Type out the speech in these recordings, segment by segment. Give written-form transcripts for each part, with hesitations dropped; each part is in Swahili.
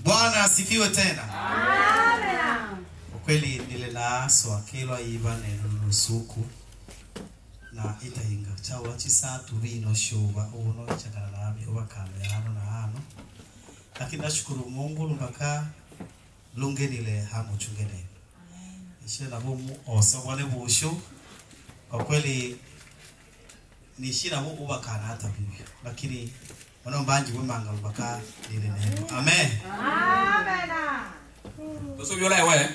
Bwana asifiwe tena. Amen. Kweli nilela swakilwa iba neno suku na itainga chawa chisatu bino shuba uno chakana nami ubakame hano na hano. Lakini nashukuru Mungu mpaka lungenile hamu chungene. Ishira bomu osabone busho. Kwa kweli ni shira bomu ubakana hata bibyo. Lakini wanaombanji wemanga mpaka lile neno. Amen. Amen. Tuso vyola wewe.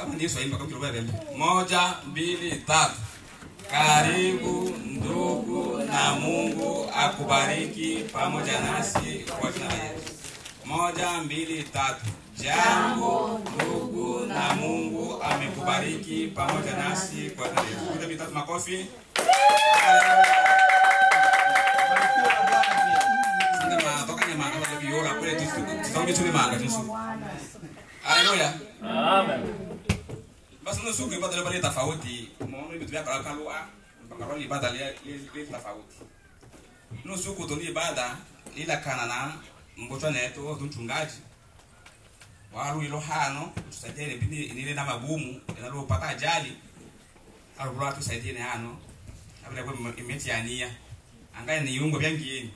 Amani sio imba kwa wewe. 1, 2, 3. Karibu ndugu na Mungu akubariki pamoja nasi kwa jina la Yesu. 1, 2, 3. Jambo ndugu na Mungu amekubariki pamoja nasi kwa jina la Yesu. Kuja mitatu makofi. Sasa toka ni manga kwa viola kule tusaudi tuli manga Yesu. Haleluya. Amen. Basi nusu ibada ile bali tofauti. Muone vitu vya kalua, mpaka ibada ile tofauti. Nusu kutoni ibada ila kana na mbocho neto mchungaji. Waru ilo hano tusaidie ile na magumu inalopata ajali. Arura tusaidie hano. Abile kwa imetiania. Angaye ni yungo byangieni.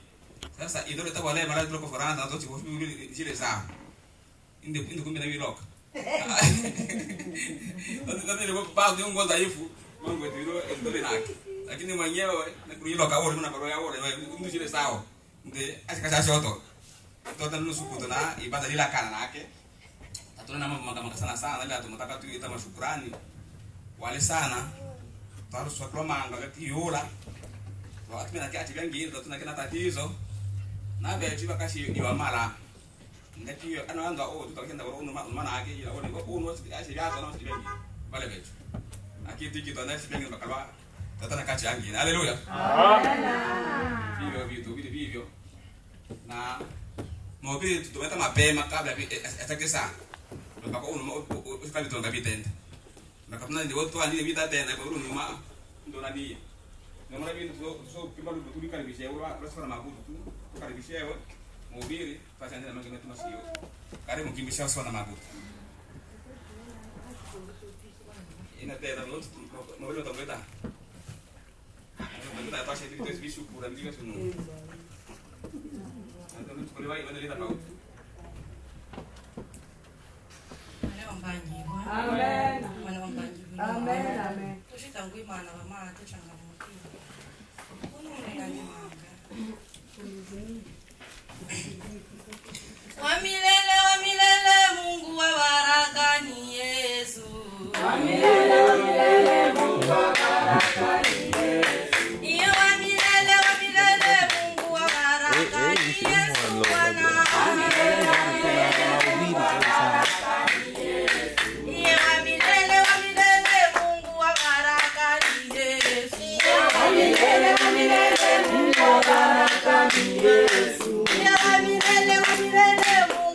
Sasa idole tawale mara tuko Faransa zote kwa zile sawa. Inde kumbe na wiloka. Ndio ndio baadhi ya ngoza dhaifu mambo ndio ndio nake. Lakini mwenyewe na kuiloka wao na baro yao ndio zile sawa. Ndio asikasha shoto. Tota nusu kutona ibada lila kana nake. Tatuna mambo sana sana ile tunataka tuita mashukrani. Wale sana. Taru swaklo manga kati yola. Wakati mimi nakiachi vyangi ndio tunakina tatizo. Na beji bakashi iwa mara. Ndaki anaanga tutakenda kwa maana yake ila wale uno asi yazo na sibengi vale beji. Akitiki to na sibengi bakalwa tatana kachi yangi. Haleluya. Amen. Vivyo. Na mobili tutumeta mapema kabla atakesa. Mpaka uno usikali tonga bitenda. Nakatuna ndio watu andile bita tena kwa uno nyuma ndo nani. Na mara bintu so kibalu tulikaribisha wala rasfa mabudu tu tukaribisha mubiri pasa ndani mangine tunasio karibu kimbisha sana mabudu ina tena ndo mobile utaweta ndio nataka hivi tu bishu kura ndio sunu ndio tukuliwa ile ile tao Amen. Amen. Amen. Tushitangwe mana mama tuchangamoto. Wa milele Mungu wa baraka ni Yesu. Wa milele Mungu wa baraka ni Yesu. Iyo wa milele Mungu wa baraka ni Yesu Bwana. Wa milele Mungu wa baraka ni Yesu. Iyo wa milele Mungu wa baraka ni Yesu. Wa milele Mungu wa baraka ni Yesu. Iyo wa milele Mungu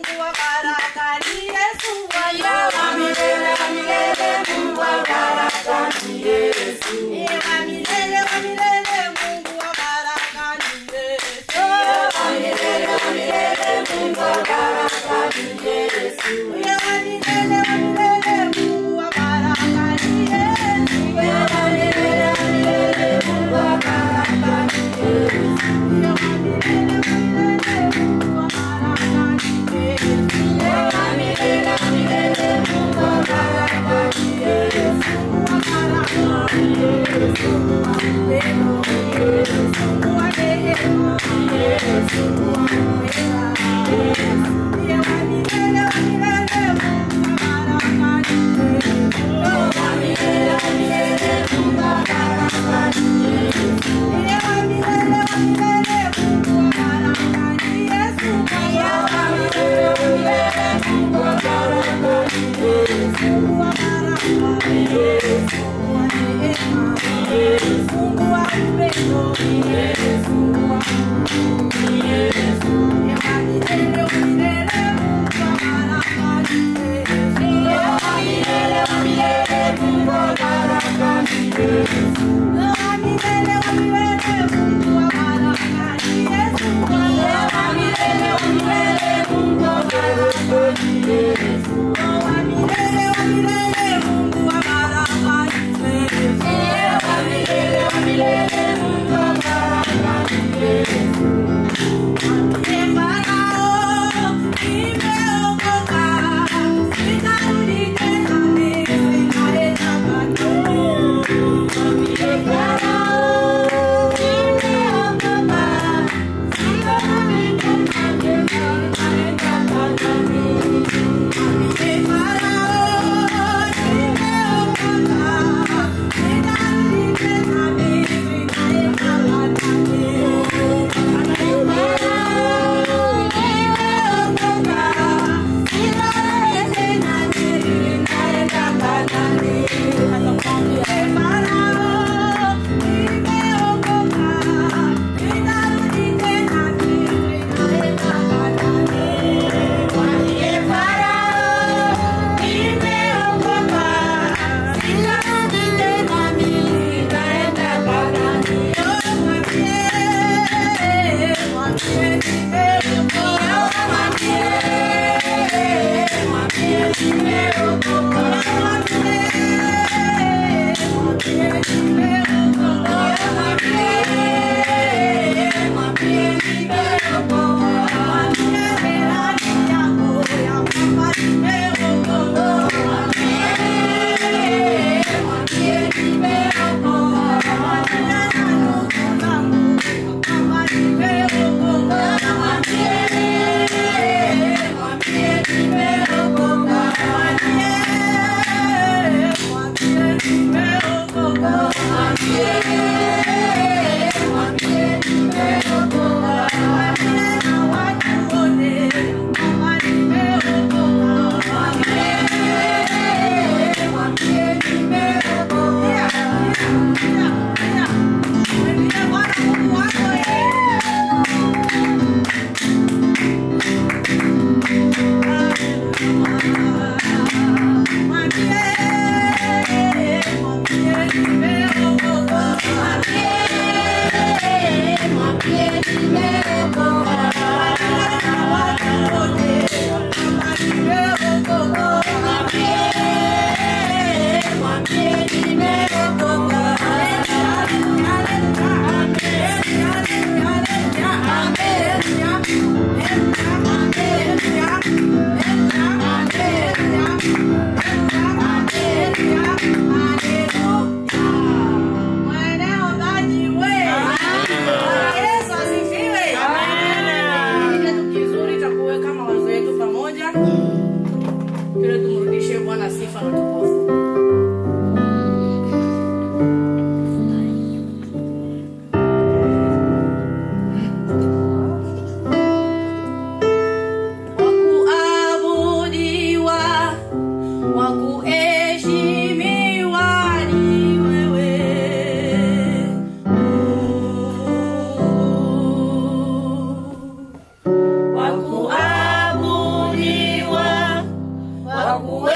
Wow.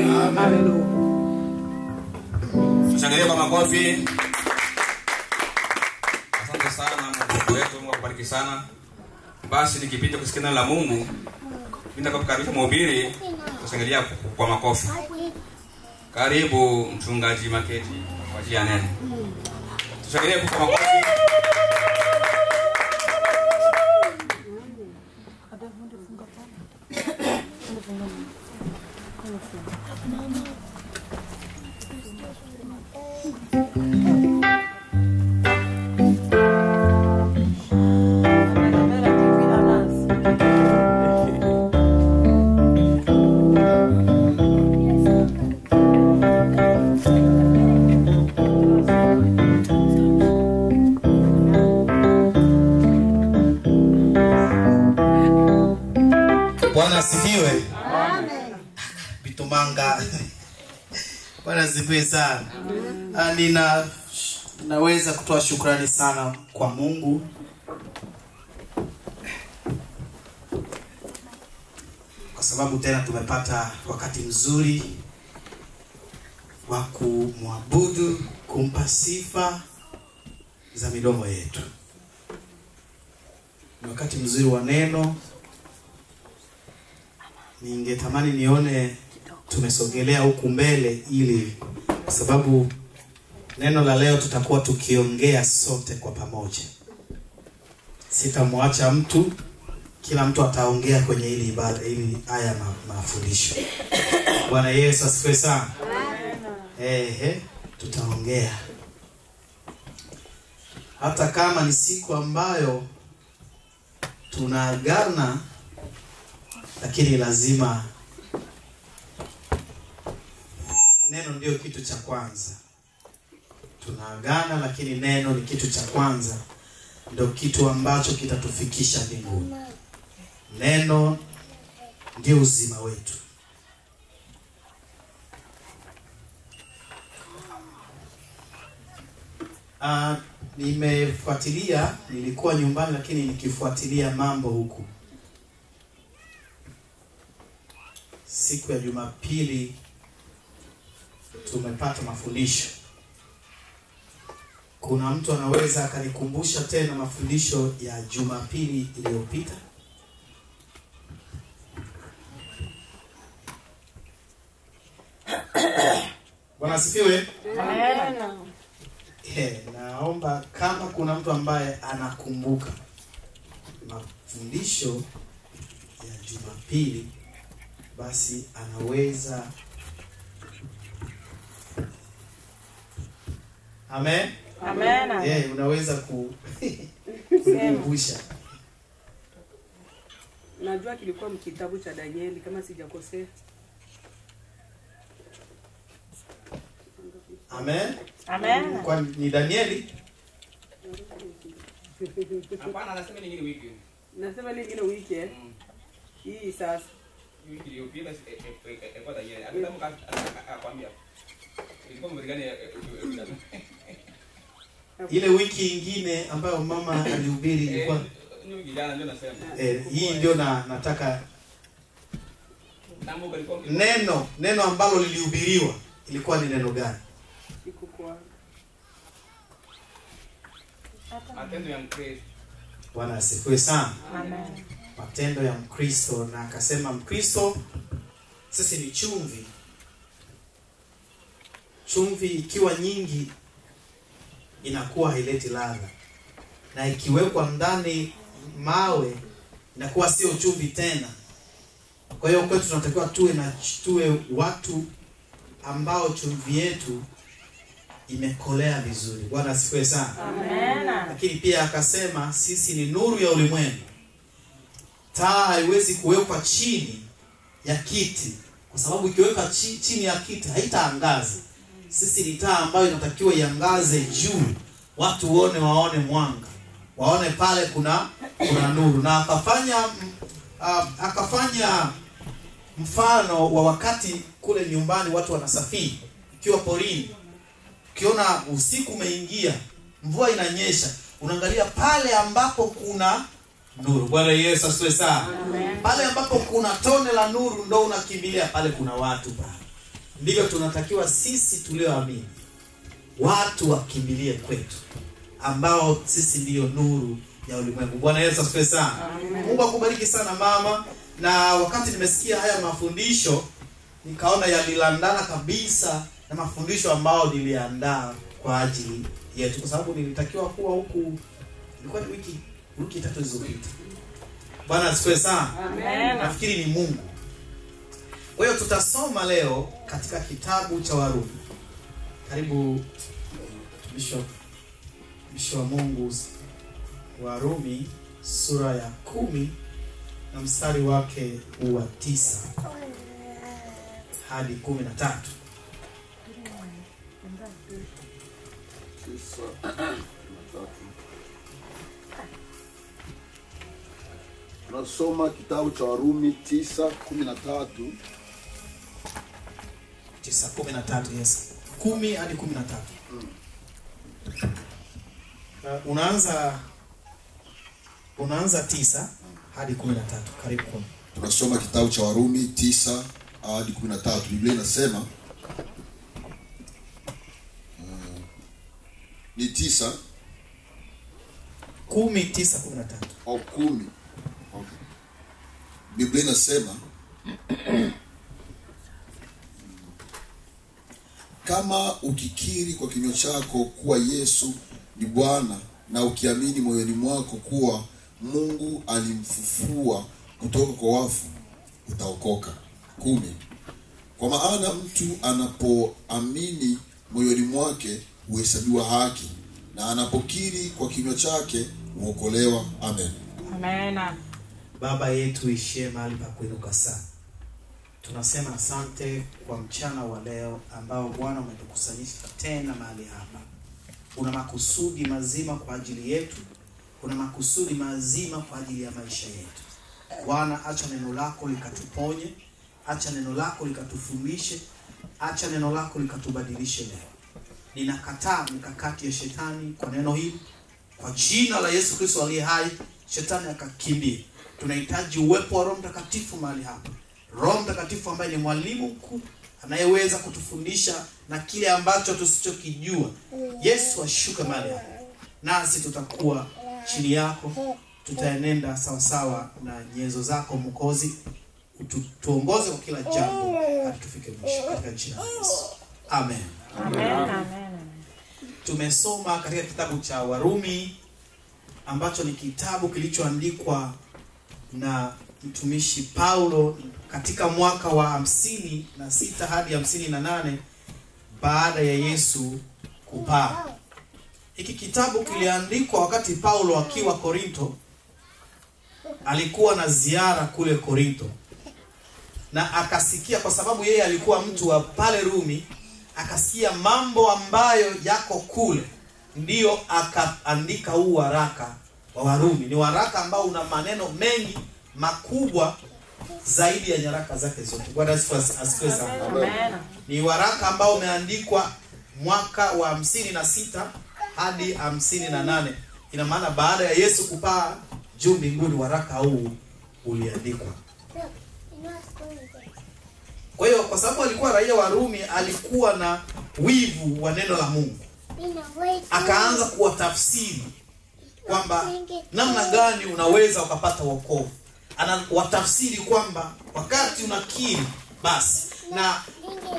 Haleluya. Tushangilie kwa makofi. Asante sana Mungu wetu, Mungu akubariki sana. Basi nikipita kusikia neno la Mungu, ninataka kukaribisha mhubiri, tushangilia kwa makofi. Karibu mchungaji Maketi kwa ajili ya neno. Tushangilie kwa makofi. Bwana asifiwe. Amen. Bitumanga. Bwana asifiwe sana. Naweza kutoa shukrani sana kwa Mungu. Kwa sababu tena tumepata wakati mzuri wa kumwabudu, kumpa sifa za midomo yetu. Ni wakati mzuri wa neno. Ningetamani nione tumesogelea huku mbele, ili kwa sababu neno la leo tutakuwa tukiongea sote kwa pamoja. Sitamwacha mtu, kila mtu ataongea kwenye hili ibada, ili haya mafundisho. Bwana Yesu asifiwe sana. Tutaongea. Hata kama ni siku ambayo tunaagana, lakini lazima neno ndio kitu cha kwanza. Tunaagana, lakini neno ni kitu cha kwanza, ndio kitu ambacho kitatufikisha mbinguni. Neno ndio uzima wetu. Nimefuatilia, nilikuwa nyumbani lakini nikifuatilia mambo huku. Siku ya Jumapili tumepata mafundisho. Kuna mtu anaweza akanikumbusha tena mafundisho ya Jumapili iliyopita? Bwana asifiwe. Amen. Naomba kama kuna mtu ambaye anakumbuka mafundisho ya Jumapili, basi anaweza. Amen. Amen. Unaweza kukumbusha. Najua kilikuwa mkitabu cha Danieli kama sijakosea. Amen. Kwa ni Danieli? Hapana, nasema nyingine wiki. Nasema nyingine wiki. Hii sasa. Wiki iliyopita kwa Danieli. Akitaka akwambia. Ilikuwa mbrigani ile wiki nyingine ambayo mama alihubiri ilikuwa ni wiki jana, ndio nasema. Hii ndio nataka neno ambalo lilihubiriwa ilikuwa ni neno gani? Matendo ya Mkristo. Bwana asifiwe sana. Amen. Matendo ya Mkristo, na akasema Mkristo sisi ni chumvi. Chumvi ikiwa nyingi inakuwa haileti ladha, na ikiwekwa ndani mawe inakuwa sio chumvi tena. Kwa hiyo kwetu tunatakiwa tuwe watu ambao chumvi yetu imekolea vizuri. Bwana asifiwe sana. Amen. Lakini pia akasema sisi ni nuru ya ulimwengu. Taa haiwezi kuwekwa chini ya kiti, kwa sababu ikiweka chini ya kiti haitaangaza. Sisi ni taa ambayo inatakiwa iangaze juu, watu waone mwanga, waone pale kuna nuru. Na akafanya mfano wa wakati kule nyumbani watu wanasafiri, ikiwa porini, ukiona usiku umeingia, mvua inanyesha, unaangalia pale ambapo kuna nuru. Bwana Yesu asifiwe sana. Pale ambapo kuna tone la nuru ndo unakimbilia, pale kuna watu pale. ndivyo tunatakiwa sisi tulioamini watu wakimbilie kwetu, ambao sisi ndiyo nuru ya ulimwengu. Bwana Yesu asifiwe sana. Mungu akubariki sana mama. Na wakati nimesikia haya mafundisho, nikaona yalilandana kabisa na mafundisho ambao niliandaa kwa ajili yetu, kwa sababu nilitakiwa kuwa huku, ilikuwa ni wiki 3 zilizopita. Bwana asifiwe sana. Amen. Nafikiri ni Mungu. Kwa hiyo tutasoma leo katika kitabu cha Warumi. Karibu mtumishi wa Mungu. Warumi sura ya 10 na mstari wake wa 9 hadi 13. Tunasoma kitabu cha Warumi 9:13. 9:13, yes. 10 hadi 13. Unaanza 9 hadi 13. Karibu. Tunasoma kitabu cha Warumi 9 hadi 13. Biblia inasema ni 9 10 9 13 au 10. Okay. Biblia inasema kama ukikiri kwa kinywa chako kuwa Yesu ni Bwana na ukiamini moyoni mwako kuwa Mungu alimfufua kutoka kwa wafu, utaokoka. 10. Kwa maana mtu anapoamini moyoni mwake huhesabiwa haki, na anapokiri kwa kinywa chake huokolewa. Amen. Amen. Baba yetu ishie mahali pa kuinuka sana, tunasema asante kwa mchana wa leo ambao Bwana umetukusanyisha tena mahali hapa. Una makusudi mazima kwa ajili yetu, una makusudi mazima kwa ajili ya maisha yetu. Bwana, acha neno lako likatuponye, acha neno lako likatufundishe, acha neno lako likatubadilishe leo. Ninakataa mikakati ya shetani kwa neno hili, kwa jina la Yesu Kristo aliye hai. Shetani akakimbie. Tunahitaji uwepo wa Roho Mtakatifu mahali hapa. Roho Mtakatifu ambaye ni mwalimu mkuu, anayeweza kutufundisha na kile ambacho tusichokijua. Yesu ashuke mahali hapa, nasi tutakuwa chini yako, tutaenenda sawa sawa na nyenzo zako Mwokozi. Tuongoze kwa kila jambo hadi tufike mwisho, katika jina la Yesu. Amen. Amen. Amen. Tumesoma katika kitabu cha Warumi, ambacho ni kitabu kilichoandikwa na mtumishi Paulo katika mwaka wa 56 hadi 58 baada ya Yesu kupaa. Hiki kitabu kiliandikwa wakati Paulo akiwa Korinto. Alikuwa na ziara kule Korinto, na akasikia, kwa sababu yeye alikuwa mtu wa pale Rumi, akasikia mambo ambayo yako kule, ndiyo akaandika huu waraka wa Warumi. Ni waraka ambao una maneno mengi makubwa zaidi ya nyaraka zake zote. Bwana asifiwe sana. Amen. Ni waraka ambao umeandikwa mwaka wa 56 hadi 58. Ina maana baada ya Yesu kupaa juu mbinguni, waraka huu uliandikwa. Kwa hiyo kwa sababu alikuwa raia wa Rumi, alikuwa na wivu wa neno la Mungu. Akaanza kuwatafsiri kwamba namna gani unaweza ukapata wokovu. Anawatafsiri kwamba wakati unakiri basi, na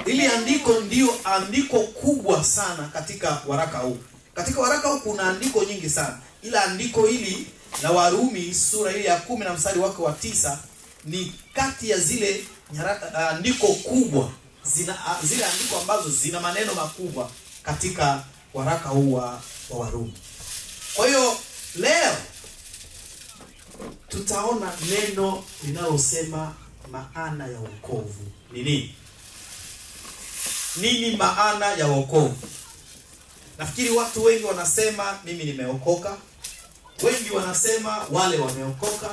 ili andiko ndio andiko kubwa sana katika waraka huu. Katika waraka huu kuna andiko nyingi sana, ila andiko hili la Warumi sura hii ya 10 na mstari wake wa 9 ni kati ya zile andiko kubwa, zile andiko ambazo zina maneno makubwa katika waraka huu wa Warumi. Kwa hiyo leo tutaona neno linalosema maana ya wokovu ni nini. Nini maana ya wokovu? Nafikiri watu wengi wanasema mimi nimeokoka, wengi wanasema wale wameokoka,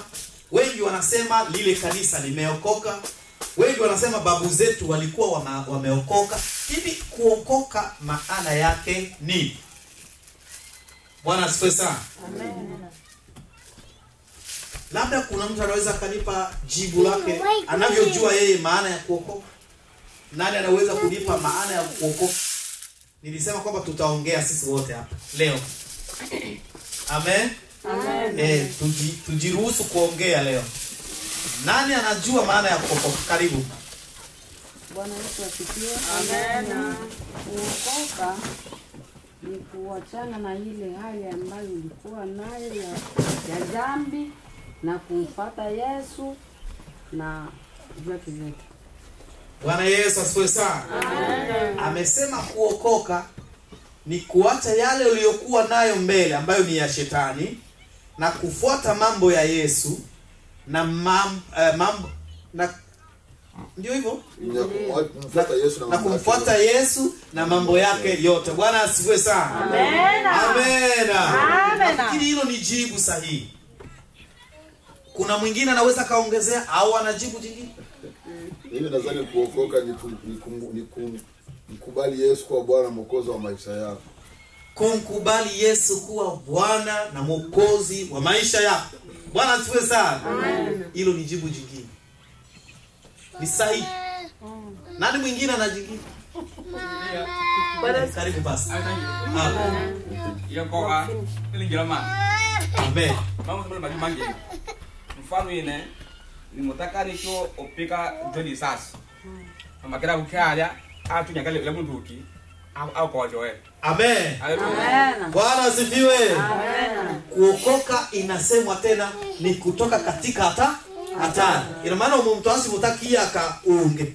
wengi wanasema lile kanisa limeokoka, wengi wanasema babu zetu walikuwa wameokoka. Hivi kuokoka maana yake nini? Bwana asifiwe sana. Amen. Labda kuna mtu anaweza kanipa jibu lake anavyojua yeye maana ya kuokoka. Nani anaweza kunipa maana ya kuokoka? Nilisema kwamba tutaongea sisi wote hapa leo. Amen. Amen. Tujiruhusu kuongea leo. Nani anajua maana ya kuokoka? Karibu. Bwana Yesu asifiwe. Amen. Kuokoka ni kuachana na ile hali ambayo ulikuwa nayo ya dhambi na kumfuata Yesu na vitu vyote. Bwana Yesu asifiwe sana. Amen. Amesema kuokoka ni kuacha yale uliyokuwa nayo mbele ambayo ni ya shetani na kufuata mambo ya Yesu na mambo na ndio hivyo? Na kumfuata Yesu na mambo yake yote. Bwana asifiwe sana. Amen. Amen. Amen. Nafikiri hilo ni jibu sahihi. Kuna mwingine anaweza kaongezea au anajibu jingine? Mimi nadhani kuokoka ni kumkubali Yesu kuwa Bwana Mwokozi wa maisha yako. Kumkubali Yesu kuwa Bwana na Mwokozi wa maisha yako. Bwana asifiwe sana. Amen. Hilo ni jibu jingine. Ni sahihi. Nani mwingine ana jingine? Karibu basi. Amen. Yoko ili njema. Amen. Mama mbona majumangi. Mfano ine ni mutaka nicho opika jodi sasa. Mama kila ukaya atu nyakale ya bunduki au kwa joe. Amen. Amen. Bwana asifiwe. Amen. Kuokoka inasemwa tena ni kutoka katika hatari. Ina maana mtu asipotaki akaunge.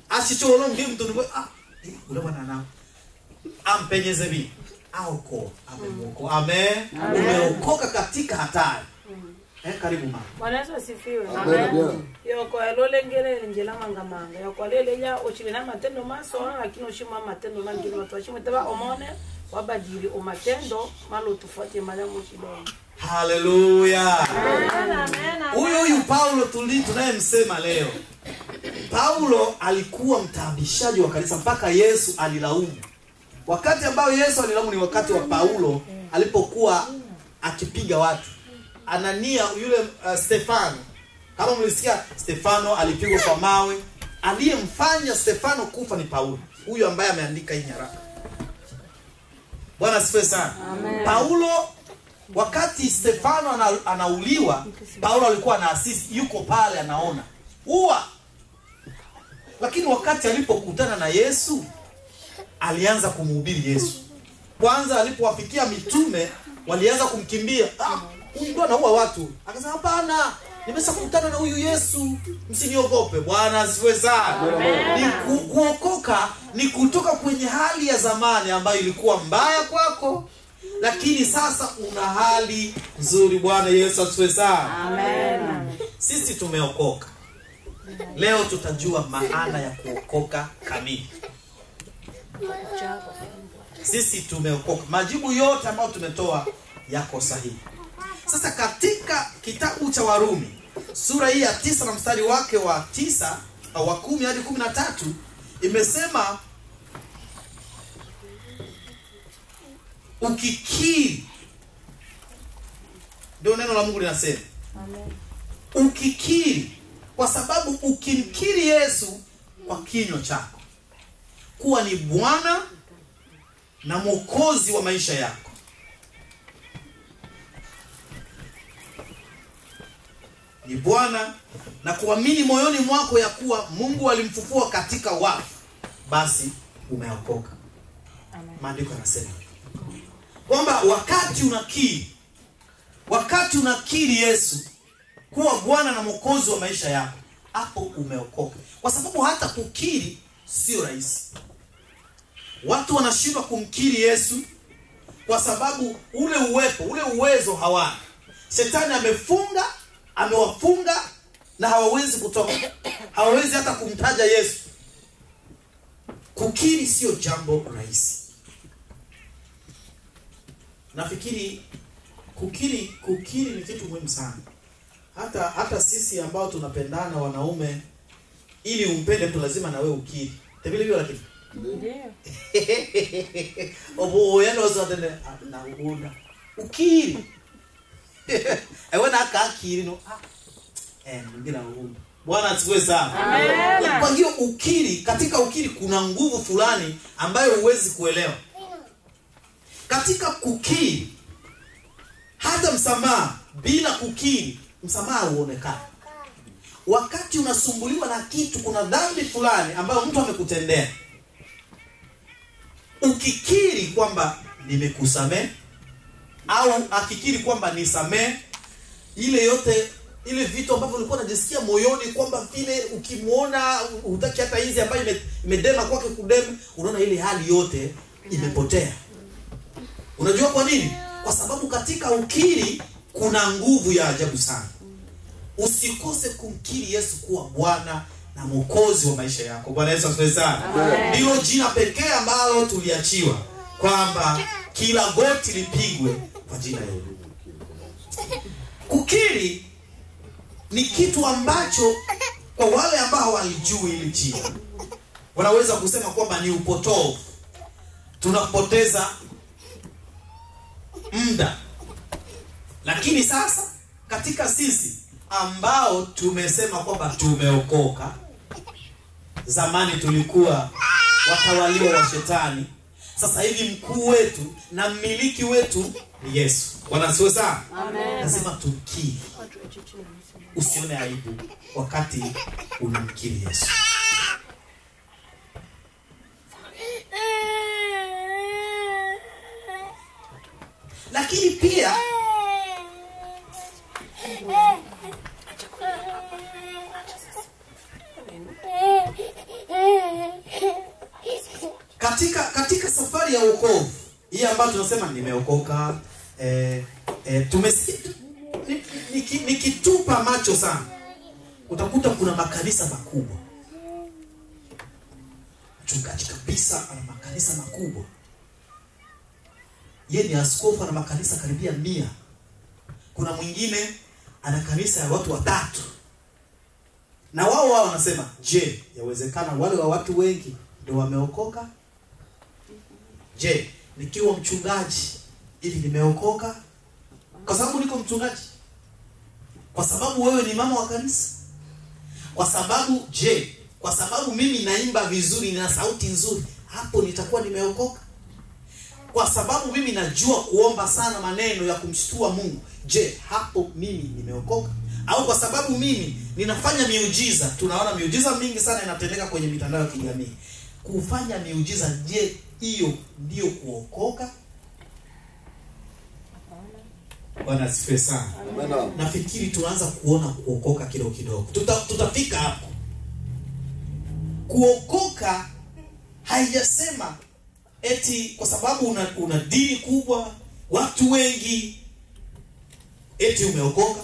Asicholo ngi mtu ni ule bwana nao. Ampenyeze bi. Aoko, amemoko. Amen. Umeokoka katika hatari. Karibu mama. Bwana Yesu asifiwe. Amen. Yoko elolengere njela mangamanga. Yoko leleja ochilena matendo maso lakini oshima matendo mangine watu washimwe taba omone wabadili omatendo malo tufuate malamu kidogo. Haleluya. Amen. Huyu Paulo tunayemsema leo. Paulo alikuwa mtaabishaji wa kanisa mpaka Yesu alilaumu. Wakati ambao Yesu alilaumu ni wakati wa Paulo alipokuwa akipiga watu. Anania yule Stefano. Kama mlisikia Stefano alipigwa kwa mawe. Aliyemfanya Stefano kufa ni Paulo. Huyu ambaye ameandika hii nyaraka. Bwana asifiwe sana. Amen. Paulo wakati Stefano anauliwa, Paulo alikuwa na asisi, yuko pale anaona. Lakini wakati alipokutana na Yesu, alianza kumhubiri Yesu. Kwanza alipowafikia mitume, walianza kumkimbia. Huyu ndo anaua watu. Akasema hapana, nimeshakutana na huyu Yesu, msiniogope. Bwana asifiwe sana. Ni kuokoka ni kutoka kwenye hali ya zamani ambayo ilikuwa mbaya kwako, lakini sasa una hali nzuri. Bwana Yesu asifiwe sana. Amen. Sisi tumeokoka. Leo tutajua maana ya kuokoka kamili. Sisi tumeokoka. Majibu yote ambayo tumetoa yako sahihi. Sasa katika kitabu cha Warumi sura hii ya 9 na mstari wake wa 9 au wa 10 hadi 13 imesema ukikiri, ndio neno la Mungu linasema. Amen. Ukikiri, kwa sababu ukimkiri Yesu kwa kinywa chako kuwa ni Bwana na Mwokozi wa maisha yako, ni Bwana, na kuamini moyoni mwako ya kuwa Mungu alimfufua katika wafu, basi umeokoka. Maandiko yanasema kwamba wakati unakiri Yesu kuwa Bwana na Mwokozi wa maisha yako, hapo umeokoka. Kwa sababu hata kukiri sio rahisi. Watu wanashindwa kumkiri Yesu kwa sababu ule uwezo hawana. Shetani amewafunga na hawawezi kutoka. Hawawezi hata kumtaja Yesu. Kukiri sio jambo rahisi. Nafikiri kukiri ni kitu muhimu sana. Hata sisi ambao tunapendana wanaume, ili umpende mtu lazima na wewe ukiri. Tebile hiyo lakini. Ndio. Obo yana zote na uona. Ukiri. Ewe na akakiri no. Ngira uona. Bwana asifiwe sana. Amen. Kwa hiyo ukiri, katika ukiri kuna nguvu fulani ambayo huwezi kuelewa. Katika kukiri, hata msamaha bila kukiri, msamaha huonekana. Wakati unasumbuliwa na kitu, kuna dhambi fulani ambayo mtu amekutendea, ukikiri kwamba nimekusamehe, au akikiri kwamba nisamehe, ile yote, ile vitu ambavyo ulikuwa unajisikia moyoni kwamba vile ukimuona hutaki hata hizi ambayo imedema kwake kudema, unaona ile hali yote imepotea. Unajua kwa nini? Kwa sababu katika ukiri kuna nguvu ya ajabu sana. Usikose kumkiri Yesu kuwa Bwana na Mwokozi wa maisha yako. Bwana Yesu asifiwe sana. Ndilo jina pekee ambalo tuliachiwa, kwamba kila goti lipigwe kwa jina la Yesu. Kukiri ni kitu ambacho kwa wale ambao walijui hili jina wanaweza kusema kwamba ni upotovu, tunapoteza muda. Lakini sasa katika sisi ambao tumesema kwamba tumeokoka, zamani tulikuwa watawaliwa wa shetani, sasa hivi mkuu wetu na mmiliki wetu ni Yesu. Bwana asifiwe sana. Amen. Lazima tukiri. Usione aibu wakati unamkiri Yesu. Lakini pia katika safari ya wokovu hii ambayo tunasema nimeokoka, tumesikia nikitupa macho sana, utakuta kuna makanisa makubwa. Mchungaji kabisa ana makanisa makubwa, yeye ni askofu, ana makanisa karibia 100. Kuna mwingine ana kanisa ya watu 3. Na wao wanasema, je, yawezekana wale wa watu wengi ndio wameokoka? Je, nikiwa mchungaji hivi nimeokoka kwa sababu niko mchungaji? Kwa sababu wewe ni mama wa kanisa? Kwa sababu kwa sababu mimi naimba vizuri, nina sauti nzuri, hapo nitakuwa nimeokoka? Kwa sababu mimi najua kuomba sana maneno ya kumshtua Mungu, je, hapo mimi nimeokoka? Au kwa sababu mimi ninafanya miujiza, tunaona miujiza mingi sana inatendeka kwenye mitandao ya kijamii, kufanya miujiza, je, hiyo ndio kuokoka? Bwana asifiwe sana. Nafikiri tunaanza kuona kuokoka kidogo kidogo. Tutafika hapo. Kuokoka haijasema eti kwa sababu una dini kubwa, watu wengi, eti umeokoka.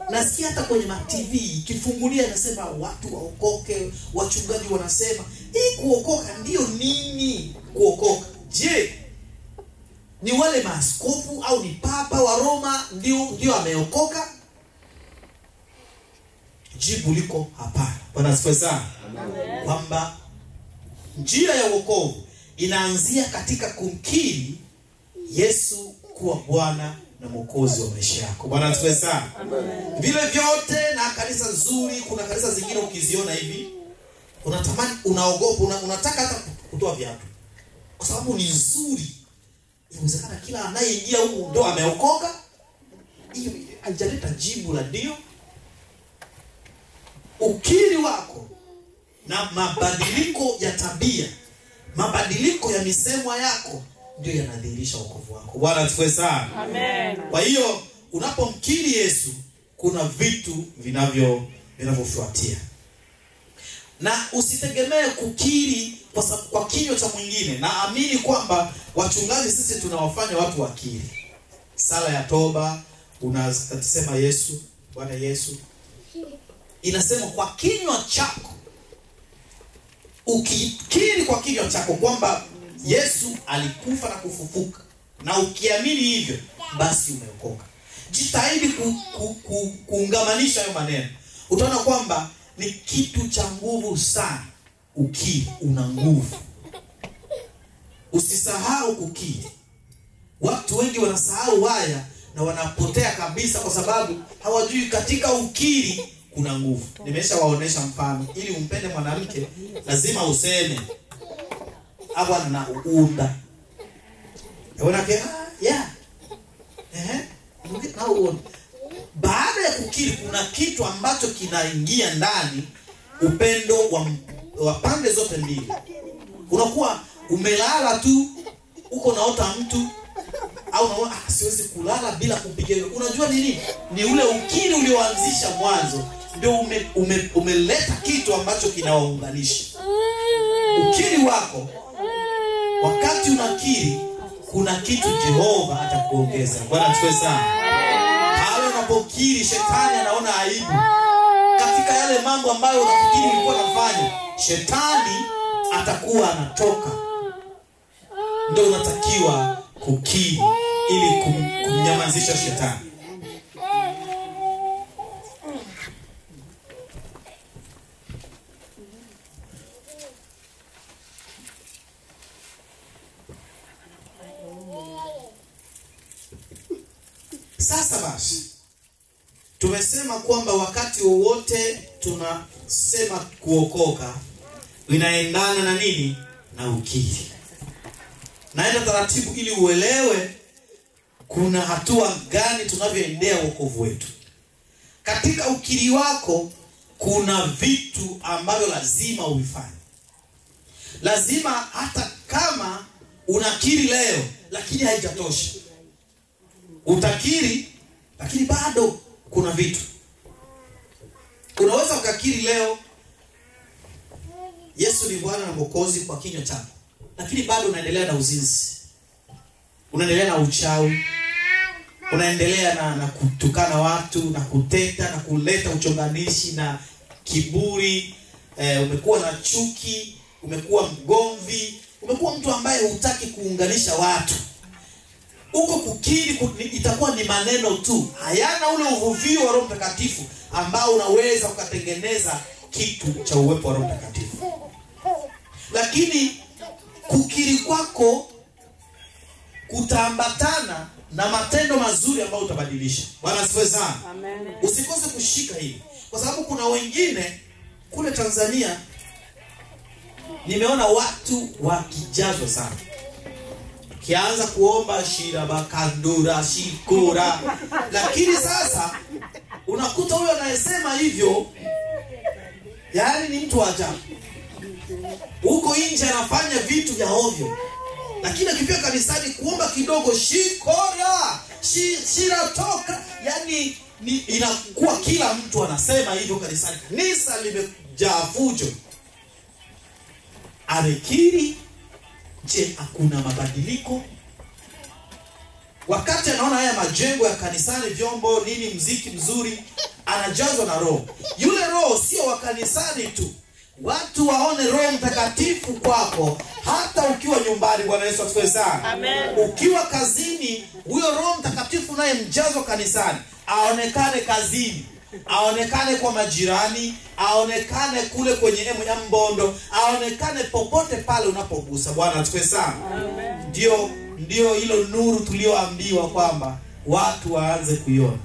Nasikia hata kwenye TV kifungulia inasema watu waokoke, wachungaji wanasema, hii kuokoka ndio nini? Kuokoka, je, ni wale maaskofu au ni papa wa Roma ndio ameokoka? Jibu liko hapana. Bwana asifiwe sana. Kwamba njia ya wokovu inaanzia katika kumkiri Yesu kuwa Bwana na Mwokozi wa maisha yako. Bwana asifiwe sana. Vile vyote na kanisa nzuri, kuna kanisa zingine ukiziona hivi unatamani, unaogopa, unataka hata kutoa viatu kwa sababu ni nzuri. Inawezekana kila anayeingia huko ndo ameokoka? Hiyo haijaleta jibu la ndio. Ukiri wako na mabadiliko ya tabia, mabadiliko ya misemo yako ndio yanadhihirisha wokovu wako. Bwana asifiwe sana. Amen. Kwa hiyo unapomkiri Yesu kuna vitu vinavyofuatia. Na usitegemee kukiri kwa kinywa cha mwingine. Na amini kwamba wachungaji sisi tunawafanya watu wakiri. Sala ya toba unasema Yesu, Bwana Yesu. Inasema kwa kinywa chako. Ukikiri kwa kinywa chako kwamba Yesu alikufa na kufufuka, na ukiamini hivyo, basi umeokoka. Jitahidi kuungamanisha hayo maneno. Utaona kwamba ni kitu cha nguvu sana. Ukiri una nguvu. Usisahau kukiri. Watu wengi wanasahau haya na wanapotea kabisa kwa sababu hawajui katika ukiri kuna nguvu. Nimeshawaonesha mfano. Ili umpende mwanamke lazima useme abwana na uunda. Unaona ke yeah. Na uone. Baada ya kukiri kuna kitu ambacho kinaingia ndani, upendo wa pande zote mbili. Unakuwa umelala tu uko naota mtu au unaona siwezi kulala bila kumpigia. Unajua nini? Ni ule ukiri ulioanzisha mwanzo ndio umeleta kitu ambacho kinawaunganisha. Ukiri wako, wakati unakiri kuna kitu Jehova atakuongeza. Bwana asifiwe sana. Hao unapokiri shetani anaona aibu. Katika yale mambo ambayo unafikiri ulikuwa unafanya, shetani atakuwa anatoka. Ndio unatakiwa kukiri ili kumnyamazisha shetani. Sasa basi tumesema kwamba wakati wowote tunasema kuokoka inaendana na nini? Na ukiri. Naenda taratibu ili uelewe kuna hatua gani tunavyoendea wokovu wetu. Katika ukiri wako kuna vitu ambavyo lazima uvifanye. Lazima hata kama unakiri leo lakini haijatosha. Utakiri lakini bado kuna vitu. Unaweza ukakiri leo Yesu ni Bwana na Mwokozi kwa kinywa chako, lakini bado unaendelea na uzinzi. Unaendelea na uchawi. Unaendelea na kutukana watu na kuteta na kuleta uchonganishi na kiburi. Umekuwa na chuki, umekuwa mgomvi, umekuwa mtu ambaye hutaki kuunganisha watu. Uko kukiri itakuwa ni maneno tu, hayana ule uvuvio wa Roho Mtakatifu ambao unaweza ukatengeneza kitu cha uwepo wa Roho Mtakatifu. Lakini kukiri kwako kutaambatana na matendo mazuri ambayo utabadilisha. Bwana asifiwe sana. Amen. Usikose kushika hili. Kwa sababu kuna wengine kule Tanzania nimeona watu wakijazwa sana. Kianza kuomba shira bakandura shikura. Lakini sasa unakuta huyo anayesema hivyo yaani ni mtu wa ajabu. Huko nje anafanya vitu vya ovyo. Lakini akifika kanisani kuomba kidogo shikora, shira toka, yani inakuwa kila mtu anasema hivyo kanisani. Kanisa limejaa fujo. Amekiri, je, hakuna mabadiliko? Wakati anaona haya majengo ya kanisani, vyombo, nini, mziki mzuri, anajazwa na Roho. Yule Roho sio wa kanisani tu. Watu waone Roho Mtakatifu kwako hata ukiwa nyumbani. Bwana Yesu asifiwe sana. Amen. Ukiwa kazini, huyo Roho Mtakatifu naye mjazo kanisani aonekane kazini, aonekane kwa majirani, aonekane kule kwenye Mbondo, aonekane popote pale unapogusa. Bwana asifiwe sana. Amen. Ndio hilo nuru tulioambiwa kwamba watu waanze kuiona.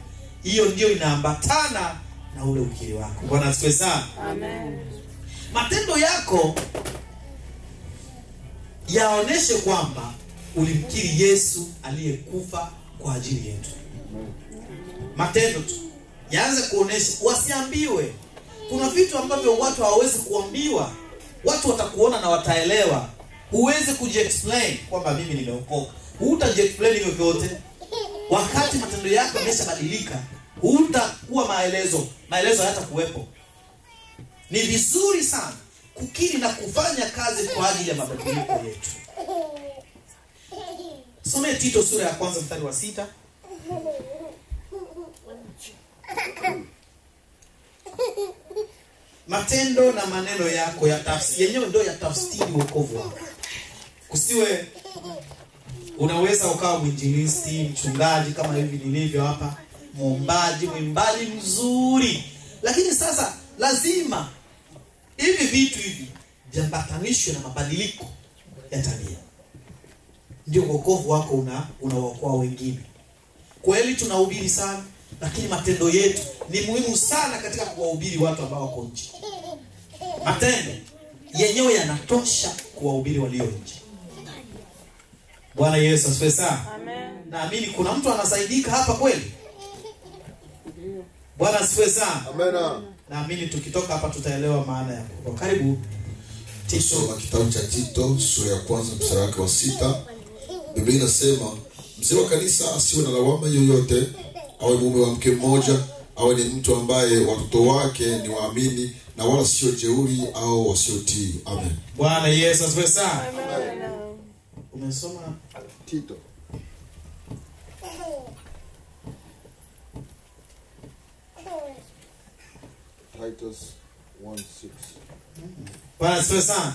Hiyo ndio inaambatana na ule ukiri wako. Bwana asifiwe sana. Amen. Matendo yako yaoneshe kwamba ulimkiri Yesu aliyekufa kwa ajili yetu. Matendo tu yaanze kuonesha, wasiambiwe. Kuna vitu ambavyo watu hawawezi kuambiwa. Watu watakuona na wataelewa. Huwezi kujiexplain kwamba mimi nimeokoka. Hutajiexplain hivyo vyote. Wakati matendo yako yameshabadilika, hutakuwa maelezo hayatakuwepo. Ni vizuri sana kukiri na kufanya kazi kwa ajili ya mabadiliko yetu. Some Tito sura ya 1 mstari wa 6. Matendo na maneno yako ya tafsiri yenyewe ndio ya tafsiri wokovu wako. Kusiwe unaweza ukawa mwinjilisti, mchungaji kama hivi nilivyo hapa, mwimbaji mzuri, lakini sasa lazima hivi vitu hivi viambatanishwe na mabadiliko ya tabia. Ndio wokovu wako unaokoa wengine. Kweli tunahubiri sana, lakini matendo yetu ni muhimu sana katika kuwahubiri watu ambao wako nje. Matendo yenyewe yanatosha kuwahubiri walio nje. Bwana Yesu asifiwe sana. Amen. Naamini kuna mtu anasaidika hapa kweli. Bwana asifiwe sana. Amen. Naamini tukitoka hapa tutaelewa maana ya kwa. Karibu Tito. Tusoma kitabu cha Tito sura ya 1 mstari wake wa 6. Biblia inasema mzee wa kanisa asiwe na lawama yoyote, awe mume wa mke mmoja, awe ni mtu ambaye watoto wake ni waamini na wala sio jeuri au wasiotii. Amen. Bwana Yesu asifiwe sana. Amen. Umesoma Tito. Titus 1:6. Bwana asifiwe sana.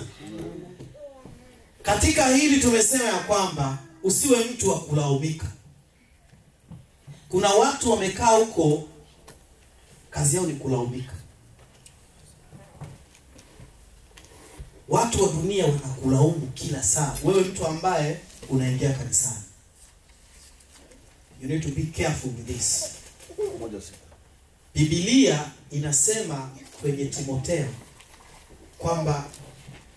Katika hili tumesema ya kwamba usiwe mtu wa kulaumika. Kuna watu wamekaa huko kazi yao ni kulaumika. Watu wa dunia wanakulaumu kila saa. Wewe mtu ambaye unaingia kanisani, you need to be careful with this. 1:6. Biblia inasema kwenye Timotheo kwamba